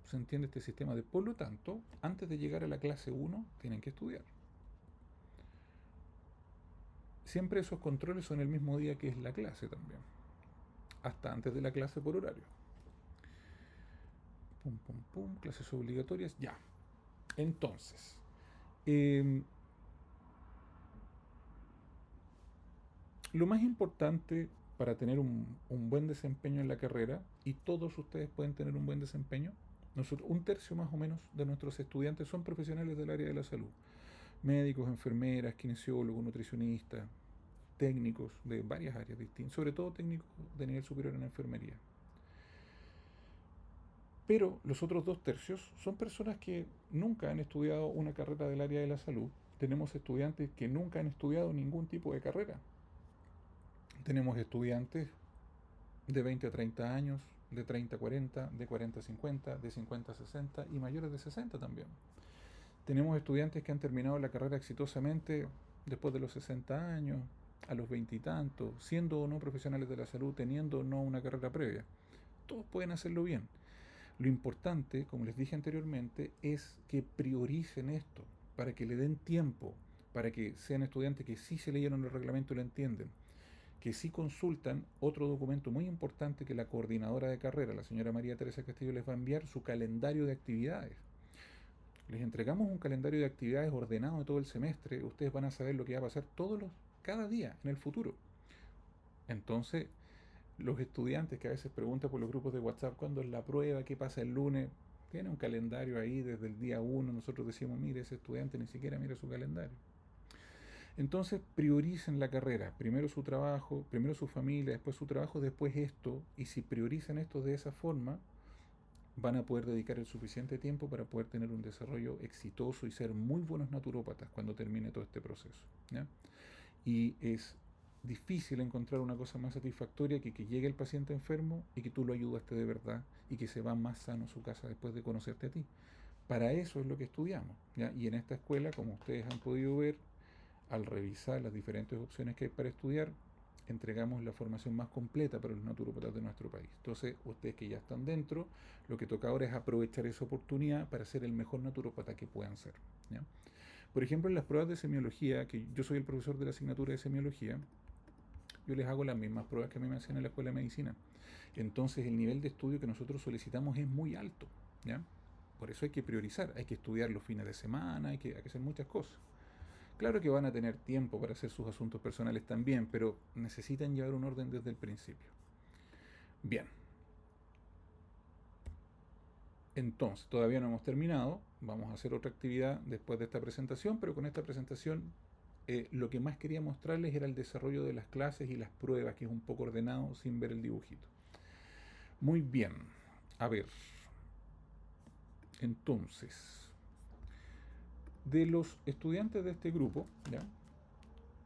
Speaker 1: se entiende este sistema de, por lo tanto, antes de llegar a la clase 1, tienen que estudiar. Siempre esos controles son el mismo día que es la clase también. Hasta antes de la clase por horario. Pum, pum, pum, clases obligatorias, ya. Entonces, eh, lo más importante para tener un buen desempeño en la carrera, y todos ustedes pueden tener un buen desempeño, nosotros, un tercio más o menos de nuestros estudiantes son profesionales del área de la salud. Médicos, enfermeras, kinesiólogos, nutricionistas, técnicos de varias áreas distintas, sobre todo técnicos de nivel superior en enfermería. Pero los otros 2 tercios son personas que nunca han estudiado una carrera del área de la salud. Tenemos estudiantes que nunca han estudiado ningún tipo de carrera. Tenemos estudiantes de 20 a 30 años, de 30 a 40, de 40 a 50, de 50 a 60 y mayores de 60 también. Tenemos estudiantes que han terminado la carrera exitosamente después de los 60 años, a los 20 y tantos, siendo o no profesionales de la salud, teniendo o no una carrera previa. Todos pueden hacerlo bien. Lo importante, como les dije anteriormente, es que prioricen esto, para que le den tiempo, para que sean estudiantes que sí se leyeron el reglamento y lo entienden, que sí consultan otro documento muy importante que la coordinadora de carrera, la señora María Teresa Castillo, les va a enviar, su calendario de actividades. Les entregamos un calendario de actividades ordenado de todo el semestre, ustedes van a saber lo que va a pasar cada día en el futuro. Entonces, los estudiantes que a veces preguntan por los grupos de WhatsApp cuándo es la prueba, qué pasa el lunes, tiene un calendario ahí desde el día 1, nosotros decimos, mire, ese estudiante ni siquiera mira su calendario. Entonces prioricen la carrera, primero su trabajo, primero su familia, después su trabajo, después esto, y si priorizan esto de esa forma, van a poder dedicar el suficiente tiempo para poder tener un desarrollo exitoso y ser muy buenos naturópatas cuando termine todo este proceso. ¿Ya? Y es difícil encontrar una cosa más satisfactoria que llegue el paciente enfermo y que tú lo ayudaste de verdad y que se va más sano a su casa después de conocerte a ti. Para eso es lo que estudiamos. ¿Ya? Y en esta escuela, como ustedes han podido ver, al revisar las diferentes opciones que hay para estudiar, entregamos la formación más completa para los naturópatas de nuestro país. Entonces, ustedes que ya están dentro, lo que toca ahora es aprovechar esa oportunidad para ser el mejor naturópata que puedan ser. ¿Ya? Por ejemplo, en las pruebas de semiología, que yo soy el profesor de la asignatura de semiología, yo les hago las mismas pruebas que a mí me hacían en la escuela de medicina. Entonces, el nivel de estudio que nosotros solicitamos es muy alto. ¿Ya? Por eso hay que priorizar, hay que estudiar los fines de semana, hay que hacer muchas cosas. Claro que van a tener tiempo para hacer sus asuntos personales también, pero necesitan llevar un orden desde el principio. Bien, entonces todavía no hemos terminado, vamos a hacer otra actividad después de esta presentación, pero con esta presentación lo que más quería mostrarles era el desarrollo de las clases y las pruebas, que es un poco ordenado sin ver el dibujito. Muy bien, a ver, entonces, de los estudiantes de este grupo, ¿ya?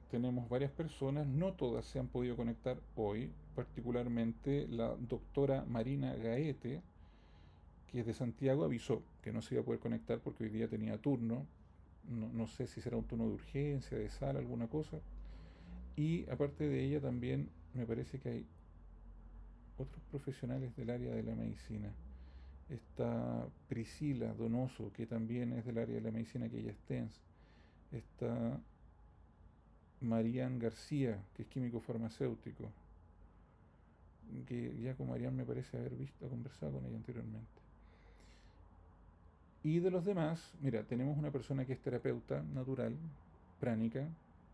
Speaker 1: Tenemos varias personas, no todas se han podido conectar hoy, particularmente la doctora Marina Gaete, que es de Santiago, avisó que no se iba a poder conectar porque hoy día tenía turno. No sé si será un turno de urgencia, de sala, alguna cosa. Y aparte de ella también me parece que hay otros profesionales del área de la medicina. Está Priscila Donoso, que también es del área de la medicina, que ella es TENS. Está Marían García, que es químico farmacéutico, que ya con Marían me parece haber visto, conversado con ella anteriormente. Y de los demás, mira, tenemos una persona que es terapeuta natural, pránica.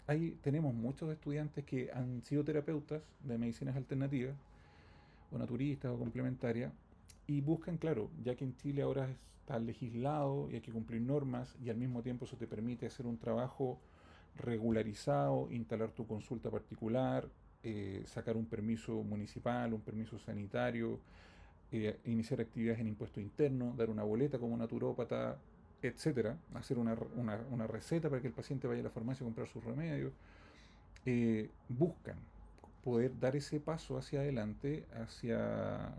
Speaker 1: Ahí tenemos muchos estudiantes que han sido terapeutas de medicinas alternativas, o naturistas, o complementarias, y buscan, claro, ya que en Chile ahora está legislado y hay que cumplir normas, y al mismo tiempo eso te permite hacer un trabajo regularizado, instalar tu consulta particular, sacar un permiso municipal, un permiso sanitario, iniciar actividades en impuesto interno, dar una boleta como naturópata, etcétera, hacer una receta para que el paciente vaya a la farmacia a comprar sus remedios. Buscan poder dar ese paso hacia adelante, hacia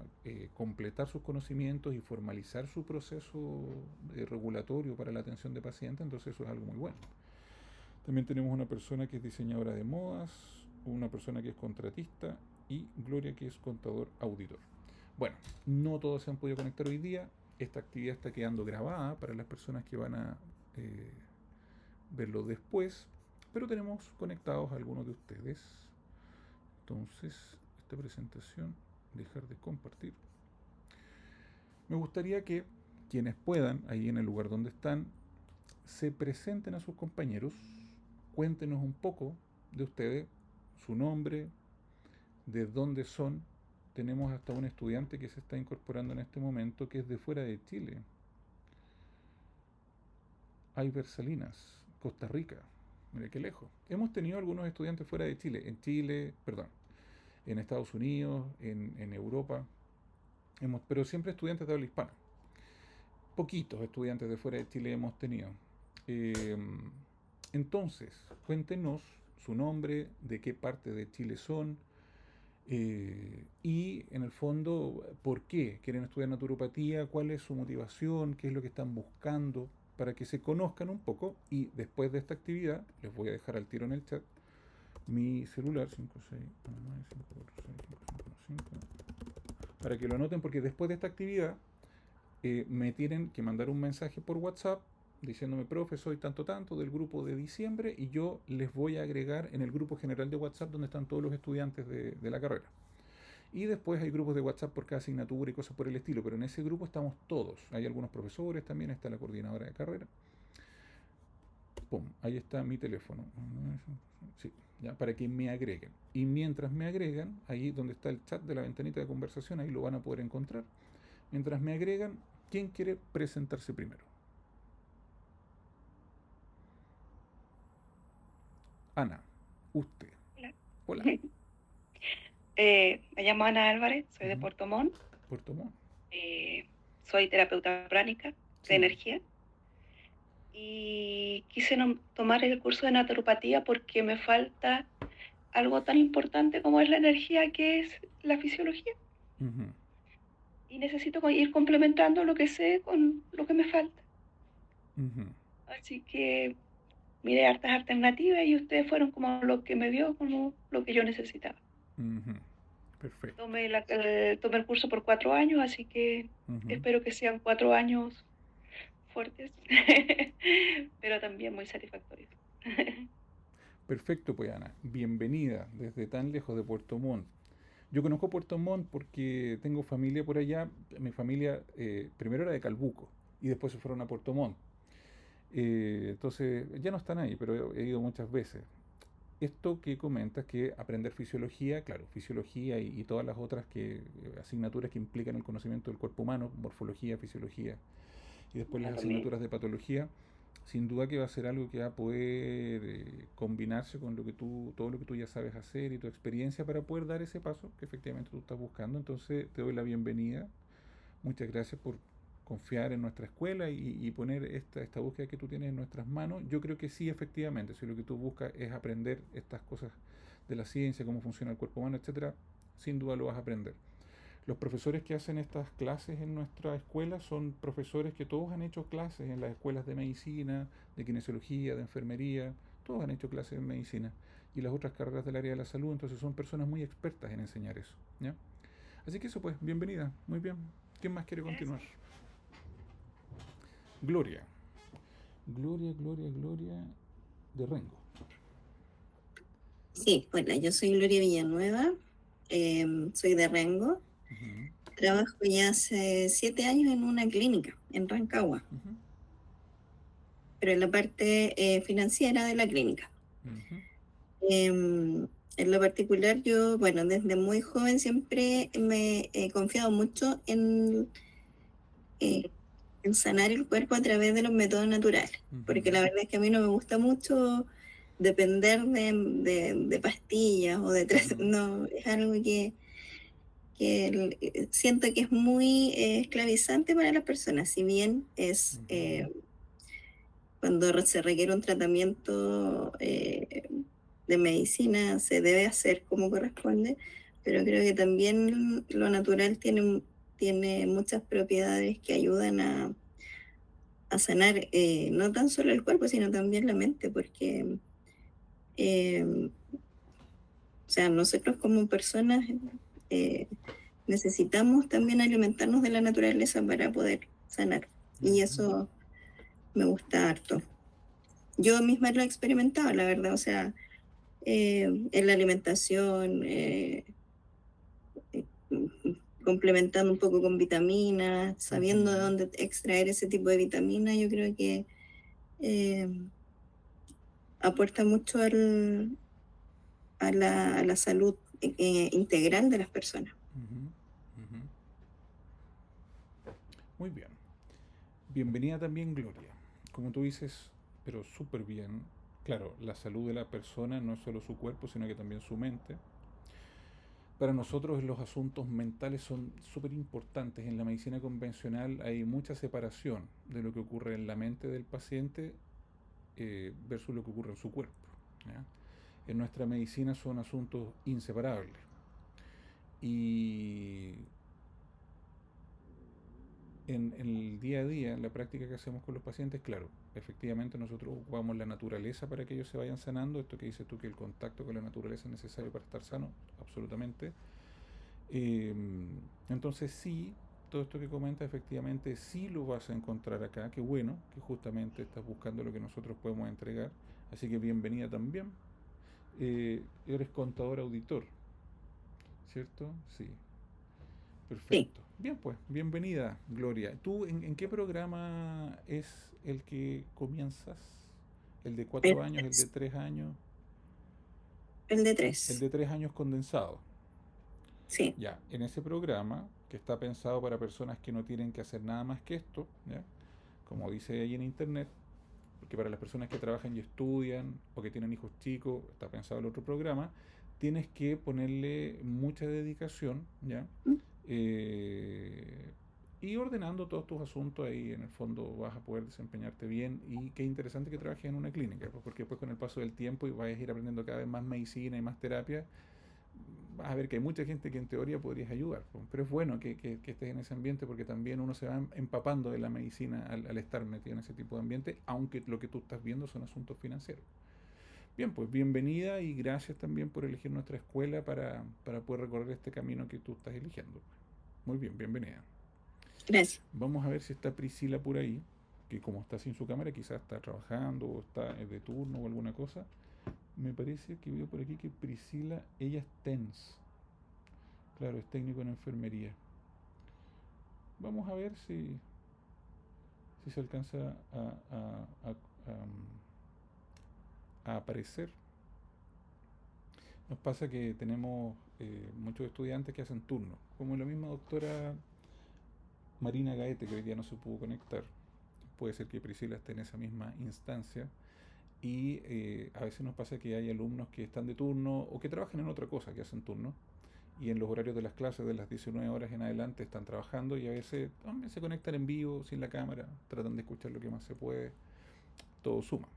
Speaker 1: completar sus conocimientos y formalizar su proceso regulatorio para la atención de pacientes, entonces eso es algo muy bueno. También tenemos una persona que es diseñadora de modas, una persona que es contratista y Gloria, que es contador auditor. Bueno, no todos se han podido conectar hoy día. Esta actividad está quedando grabada para las personas que van a eh, verlo después, pero tenemos conectados a algunos de ustedes. Entonces, esta presentación, dejar de compartir. Me gustaría que quienes puedan, ahí en el lugar donde están, se presenten a sus compañeros, cuéntenos un poco de ustedes, su nombre, de dónde son. Tenemos hasta un estudiante que se está incorporando en este momento que es de fuera de Chile. Ayber Salinas, Costa Rica. Mira qué lejos. Hemos tenido algunos estudiantes fuera de Chile, en Chile, perdón, en Estados Unidos, en Europa, pero siempre estudiantes de habla hispana. Poquitos estudiantes de fuera de Chile hemos tenido. Eh, entonces, cuéntenos su nombre, de qué parte de Chile son, y en el fondo, ¿por qué quieren estudiar naturopatía? ¿Cuál es su motivación? ¿Qué es lo que están buscando? Para que se conozcan un poco. Y después de esta actividad, les voy a dejar al tiro en el chat mi celular 5619545, para que lo anoten, porque después de esta actividad me tienen que mandar un mensaje por WhatsApp diciéndome: profe, soy tanto tanto del grupo de diciembre, y yo les voy a agregar en el grupo general de WhatsApp donde están todos los estudiantes de la carrera. Y después hay grupos de WhatsApp por cada asignatura y cosas por el estilo, pero en ese grupo estamos todos. Hay algunos profesores también, está la coordinadora de carrera. Pum, ahí está mi teléfono. Sí, ya, para que me agreguen. Y mientras me agregan, ahí donde está el chat de la ventanita de conversación, ahí lo van a poder encontrar. Mientras me agregan, ¿quién quiere presentarse primero? Ana, usted.
Speaker 2: Hola.
Speaker 1: Hola.
Speaker 2: Me llamo Ana Álvarez, soy de
Speaker 1: Ujú.
Speaker 2: Puerto Montt,
Speaker 1: Puerto Montt.
Speaker 2: soy terapeuta pránica de
Speaker 1: Sí.
Speaker 2: energía y quise tomar el curso de naturopatía porque me falta algo tan importante como es la energía, que es la fisiología,
Speaker 1: Ujú,
Speaker 2: y necesito ir complementando lo que sé con lo que me falta.
Speaker 1: ujú,
Speaker 2: Así que miré hartas alternativas y ustedes fueron como lo que me dio, como lo que yo necesitaba.
Speaker 1: ujú. Perfecto.
Speaker 2: Tomé el curso por 4 años, así que
Speaker 1: Ujú.
Speaker 2: espero que sean 4 años fuertes, pero también muy satisfactorios.
Speaker 1: Perfecto, pues Ana. Bienvenida desde tan lejos de Puerto Montt. Yo conozco Puerto Montt porque tengo familia por allá. Mi familia primero era de Calbuco y después se fueron a Puerto Montt. Entonces ya no están ahí, pero he ido muchas veces. Esto que comentas, que aprender fisiología, claro, fisiología y todas las otras asignaturas que implican el conocimiento del cuerpo humano, morfología, fisiología, y después las
Speaker 2: Anatomía.
Speaker 1: asignaturas de patología, sin duda que va a ser algo que va a poder combinarse con todo lo que tú ya sabes hacer y tu experiencia para poder dar ese paso que efectivamente tú estás buscando. Entonces te doy la bienvenida. Muchas gracias por confiar en nuestra escuela y poner esta búsqueda que tú tienes en nuestras manos. Yo creo que sí, efectivamente, si lo que tú buscas es aprender estas cosas de la ciencia, cómo funciona el cuerpo humano, etcétera, sin duda lo vas a aprender. Los profesores que hacen estas clases en nuestra escuela son profesores que todos han hecho clases en las escuelas de medicina, de kinesiología, de enfermería, todos han hecho clases en medicina y las otras carreras del área de la salud, entonces son personas muy expertas en enseñar eso, ¿ya? Así que eso pues, bienvenida, muy bien. ¿Quién más quiere continuar?
Speaker 2: Gracias.
Speaker 1: Gloria. Gloria de Rengo.
Speaker 3: Sí, bueno, yo soy Gloria Villanueva, soy de Rengo,
Speaker 1: Ujú,
Speaker 3: trabajo ya hace 7 años en una clínica en Rancagua,
Speaker 1: ujú,
Speaker 3: pero en la parte financiera de la clínica.
Speaker 1: ujú,
Speaker 3: En lo particular, yo, bueno, desde muy joven siempre me he confiado mucho eh, en sanar el cuerpo a través de los métodos naturales, porque la
Speaker 1: ujú,
Speaker 3: verdad es que a mí no me gusta mucho depender de pastillas o de
Speaker 1: ujú,
Speaker 3: no, es algo que siento que es muy esclavizante para las personas, si bien es
Speaker 1: ujú,
Speaker 3: cuando se requiere un tratamiento de medicina, se debe hacer como corresponde, pero creo que también lo natural tiene muchas propiedades que ayudan a sanar no tan solo el cuerpo, sino también la mente, porque o sea, nosotros como personas eh, necesitamos también alimentarnos de la naturaleza para poder sanar. Y
Speaker 1: ujú.
Speaker 3: eso me gusta harto. Yo misma lo he experimentado, la verdad, o sea, en la alimentación, complementando un poco con vitaminas, sabiendo de
Speaker 1: Ujú.
Speaker 3: dónde extraer ese tipo de vitaminas, yo creo que eh, aporta mucho a la salud integral de las personas.
Speaker 1: Ujú, ujú. Muy bien. Bienvenida también, Gloria. Como tú dices, pero súper bien. Claro, la salud de la persona no es solo su cuerpo, sino que también su mente. Para nosotros los asuntos mentales son súper importantes. En la medicina convencional hay mucha separación de lo que ocurre en la mente del paciente versus lo que ocurre en su cuerpo, ¿ya? En nuestra medicina son asuntos inseparables. Y en el día a día, en la práctica que hacemos con los pacientes, claro, efectivamente nosotros ocupamos la naturaleza para que ellos se vayan sanando. Esto que dices tú, que el contacto con la naturaleza es necesario para estar sano, absolutamente. Eh, entonces sí, todo esto que comentas, efectivamente sí lo vas a encontrar acá. Qué bueno que justamente estás buscando lo que nosotros podemos entregar. Así que bienvenida también. Eres contador auditor, ¿cierto? Sí.
Speaker 3: Sí,
Speaker 1: Perfecto. Bien, pues, bienvenida, Gloria. ¿Tú en qué programa es el que comienzas? ¿El de
Speaker 3: el,
Speaker 1: 4 años, el de 3 años?
Speaker 3: el de
Speaker 1: El
Speaker 3: 3,
Speaker 1: de 3 años condensado.
Speaker 3: sí.
Speaker 1: Ya, en ese programa, que está pensado para personas que no tienen que hacer nada más que esto, ¿ya? Como dice ahí en internet, porque para las personas que trabajan y estudian o que tienen hijos chicos, está pensado el otro programa, tienes que ponerle mucha dedicación, ¿ya? Eh, y ordenando todos tus asuntos ahí en el fondo vas a poder desempeñarte bien y qué interesante que trabajes en una clínica, pues, porque después con el paso del tiempo y vas a ir aprendiendo cada vez más medicina y más terapia, vas a ver que hay mucha gente que en teoría podrías ayudar, pues, pero es bueno que estés en ese ambiente porque también uno se va empapando de la medicina al estar metido en ese tipo de ambiente, aunque lo que tú estás viendo son asuntos financieros. Bien, pues bienvenida y gracias también por elegir nuestra escuela para poder recorrer este camino que tú estás eligiendo. Muy bien, bienvenida.
Speaker 3: Gracias.
Speaker 1: Vamos a ver si está Priscila por ahí, que como está sin su cámara, quizás está trabajando o está de turno o alguna cosa. Me parece que veo por aquí que Priscila, ella es TENS. Claro, es técnico en enfermería. Vamos a ver si se alcanza a aparecer. Nos pasa que tenemos muchos estudiantes que hacen turno, como la misma doctora Marina Gaete, que hoy día no se pudo conectar puede ser que Priscila esté en esa misma instancia. Y a veces nos pasa que hay alumnos que están de turno o que trabajan en otra cosa, que hacen turno. Y en los horarios de las clases de las 19 horas en adelante están trabajando y a veces también se conectan en vivo, sin la cámara, tratan de escuchar lo que más se puede. Todo suma.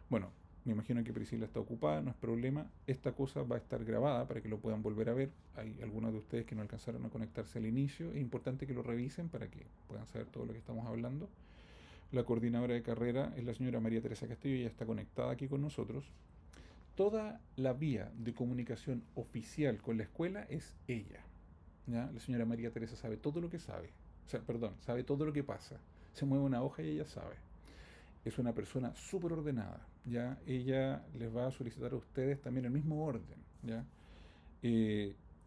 Speaker 1: Bueno, me imagino que Priscila está ocupada, no es problema. Esta cosa va a estar grabada para que lo puedan volver a ver. Hay algunos de ustedes que no alcanzaron a conectarse al inicio. Es importante que lo revisen para que puedan saber todo lo que estamos hablando. La coordinadora de carrera es la señora María Teresa Castillo, ella está conectada aquí con nosotros. Toda la vía de comunicación oficial con la escuela es ella. ¿Ya? La señora María Teresa sabe todo lo que sabe. O sea, perdón, sabe todo lo que pasa. Se mueve una hoja y ella sabe. Es una persona súper ordenada. ¿Ya? Ella les va a solicitar a ustedes también el mismo orden. ¿Ya?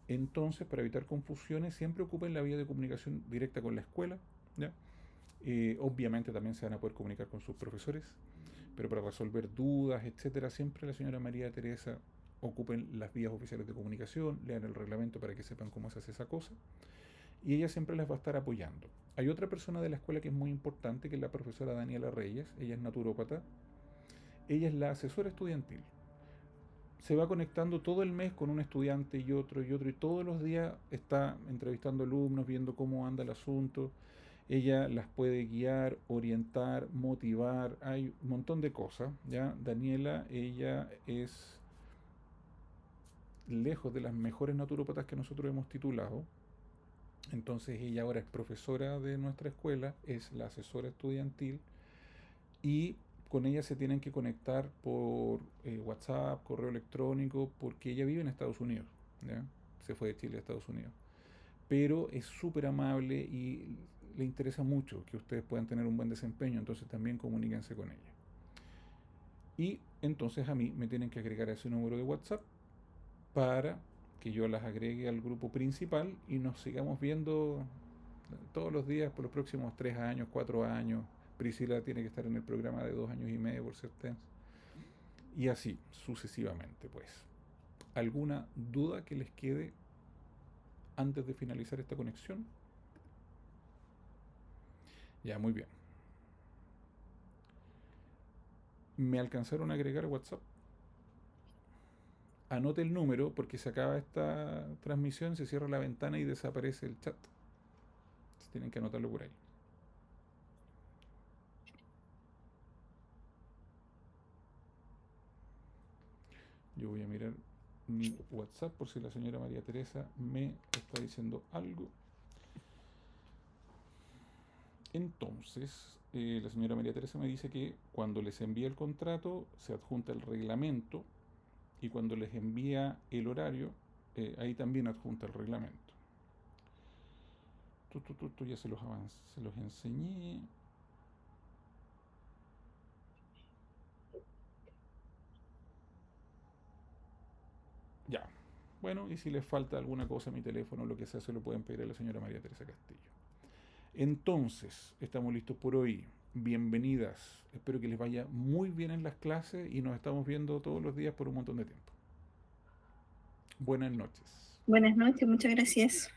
Speaker 1: Entonces, para evitar confusiones, siempre ocupen la vía de comunicación directa con la escuela. ¿Ya? Obviamente también se van a poder comunicar con sus profesores, pero para resolver dudas, etcétera, siempre la señora María Teresa ocupen las vías oficiales de comunicación, lean el reglamento para que sepan cómo se hace esa cosa, y ella siempre les va a estar apoyando. Hay otra persona de la escuela que es muy importante, que es la profesora Daniela Reyes. Ella es naturópata, ella es la asesora estudiantil. Se va conectando todo el mes con un estudiante y otro, y todos los días está entrevistando alumnos, viendo cómo anda el asunto. Ella las puede guiar, orientar, motivar, hay un montón de cosas, ¿ya? Daniela, ella es lejos de las mejores naturópatas que nosotros hemos titulado. Entonces ella ahora es profesora de nuestra escuela, es la asesora estudiantil y con ella se tienen que conectar por WhatsApp, correo electrónico, porque ella vive en Estados Unidos, ¿ya? Se fue de Chile a Estados Unidos. Pero es súper amable y le interesa mucho que ustedes puedan tener un buen desempeño, entonces también comuníquense con ella. Y entonces a mí me tienen que agregar a ese número de WhatsApp para que yo las agregue al grupo principal y nos sigamos viendo todos los días por los próximos 3 años, 4 años. Priscila tiene que estar en el programa de 2 años y medio por ser TENS. Y así, sucesivamente, pues. ¿Alguna duda que les quede antes de finalizar esta conexión? Ya, muy bien. ¿Me alcanzaron a agregar a WhatsApp? Anote el número porque se acaba esta transmisión, se cierra la ventana y desaparece el chat. Tienen que anotarlo por ahí. Yo voy a mirar mi WhatsApp por si la señora María Teresa me está diciendo algo. Entonces, la señora María Teresa me dice que cuando les envía el contrato se adjunta el reglamento y cuando les envía el horario, ahí también adjunta el reglamento. Ya se los enseñé. Ya. Bueno, y si les falta alguna cosa, mi teléfono, lo que sea, se lo pueden pedir a la señora María Teresa Castillo. Entonces, estamos listos por hoy. Bienvenidas. Espero que les vaya muy bien en las clases y nos estamos viendo todos los días por un montón de tiempo. Buenas noches.
Speaker 3: Buenas noches, muchas gracias.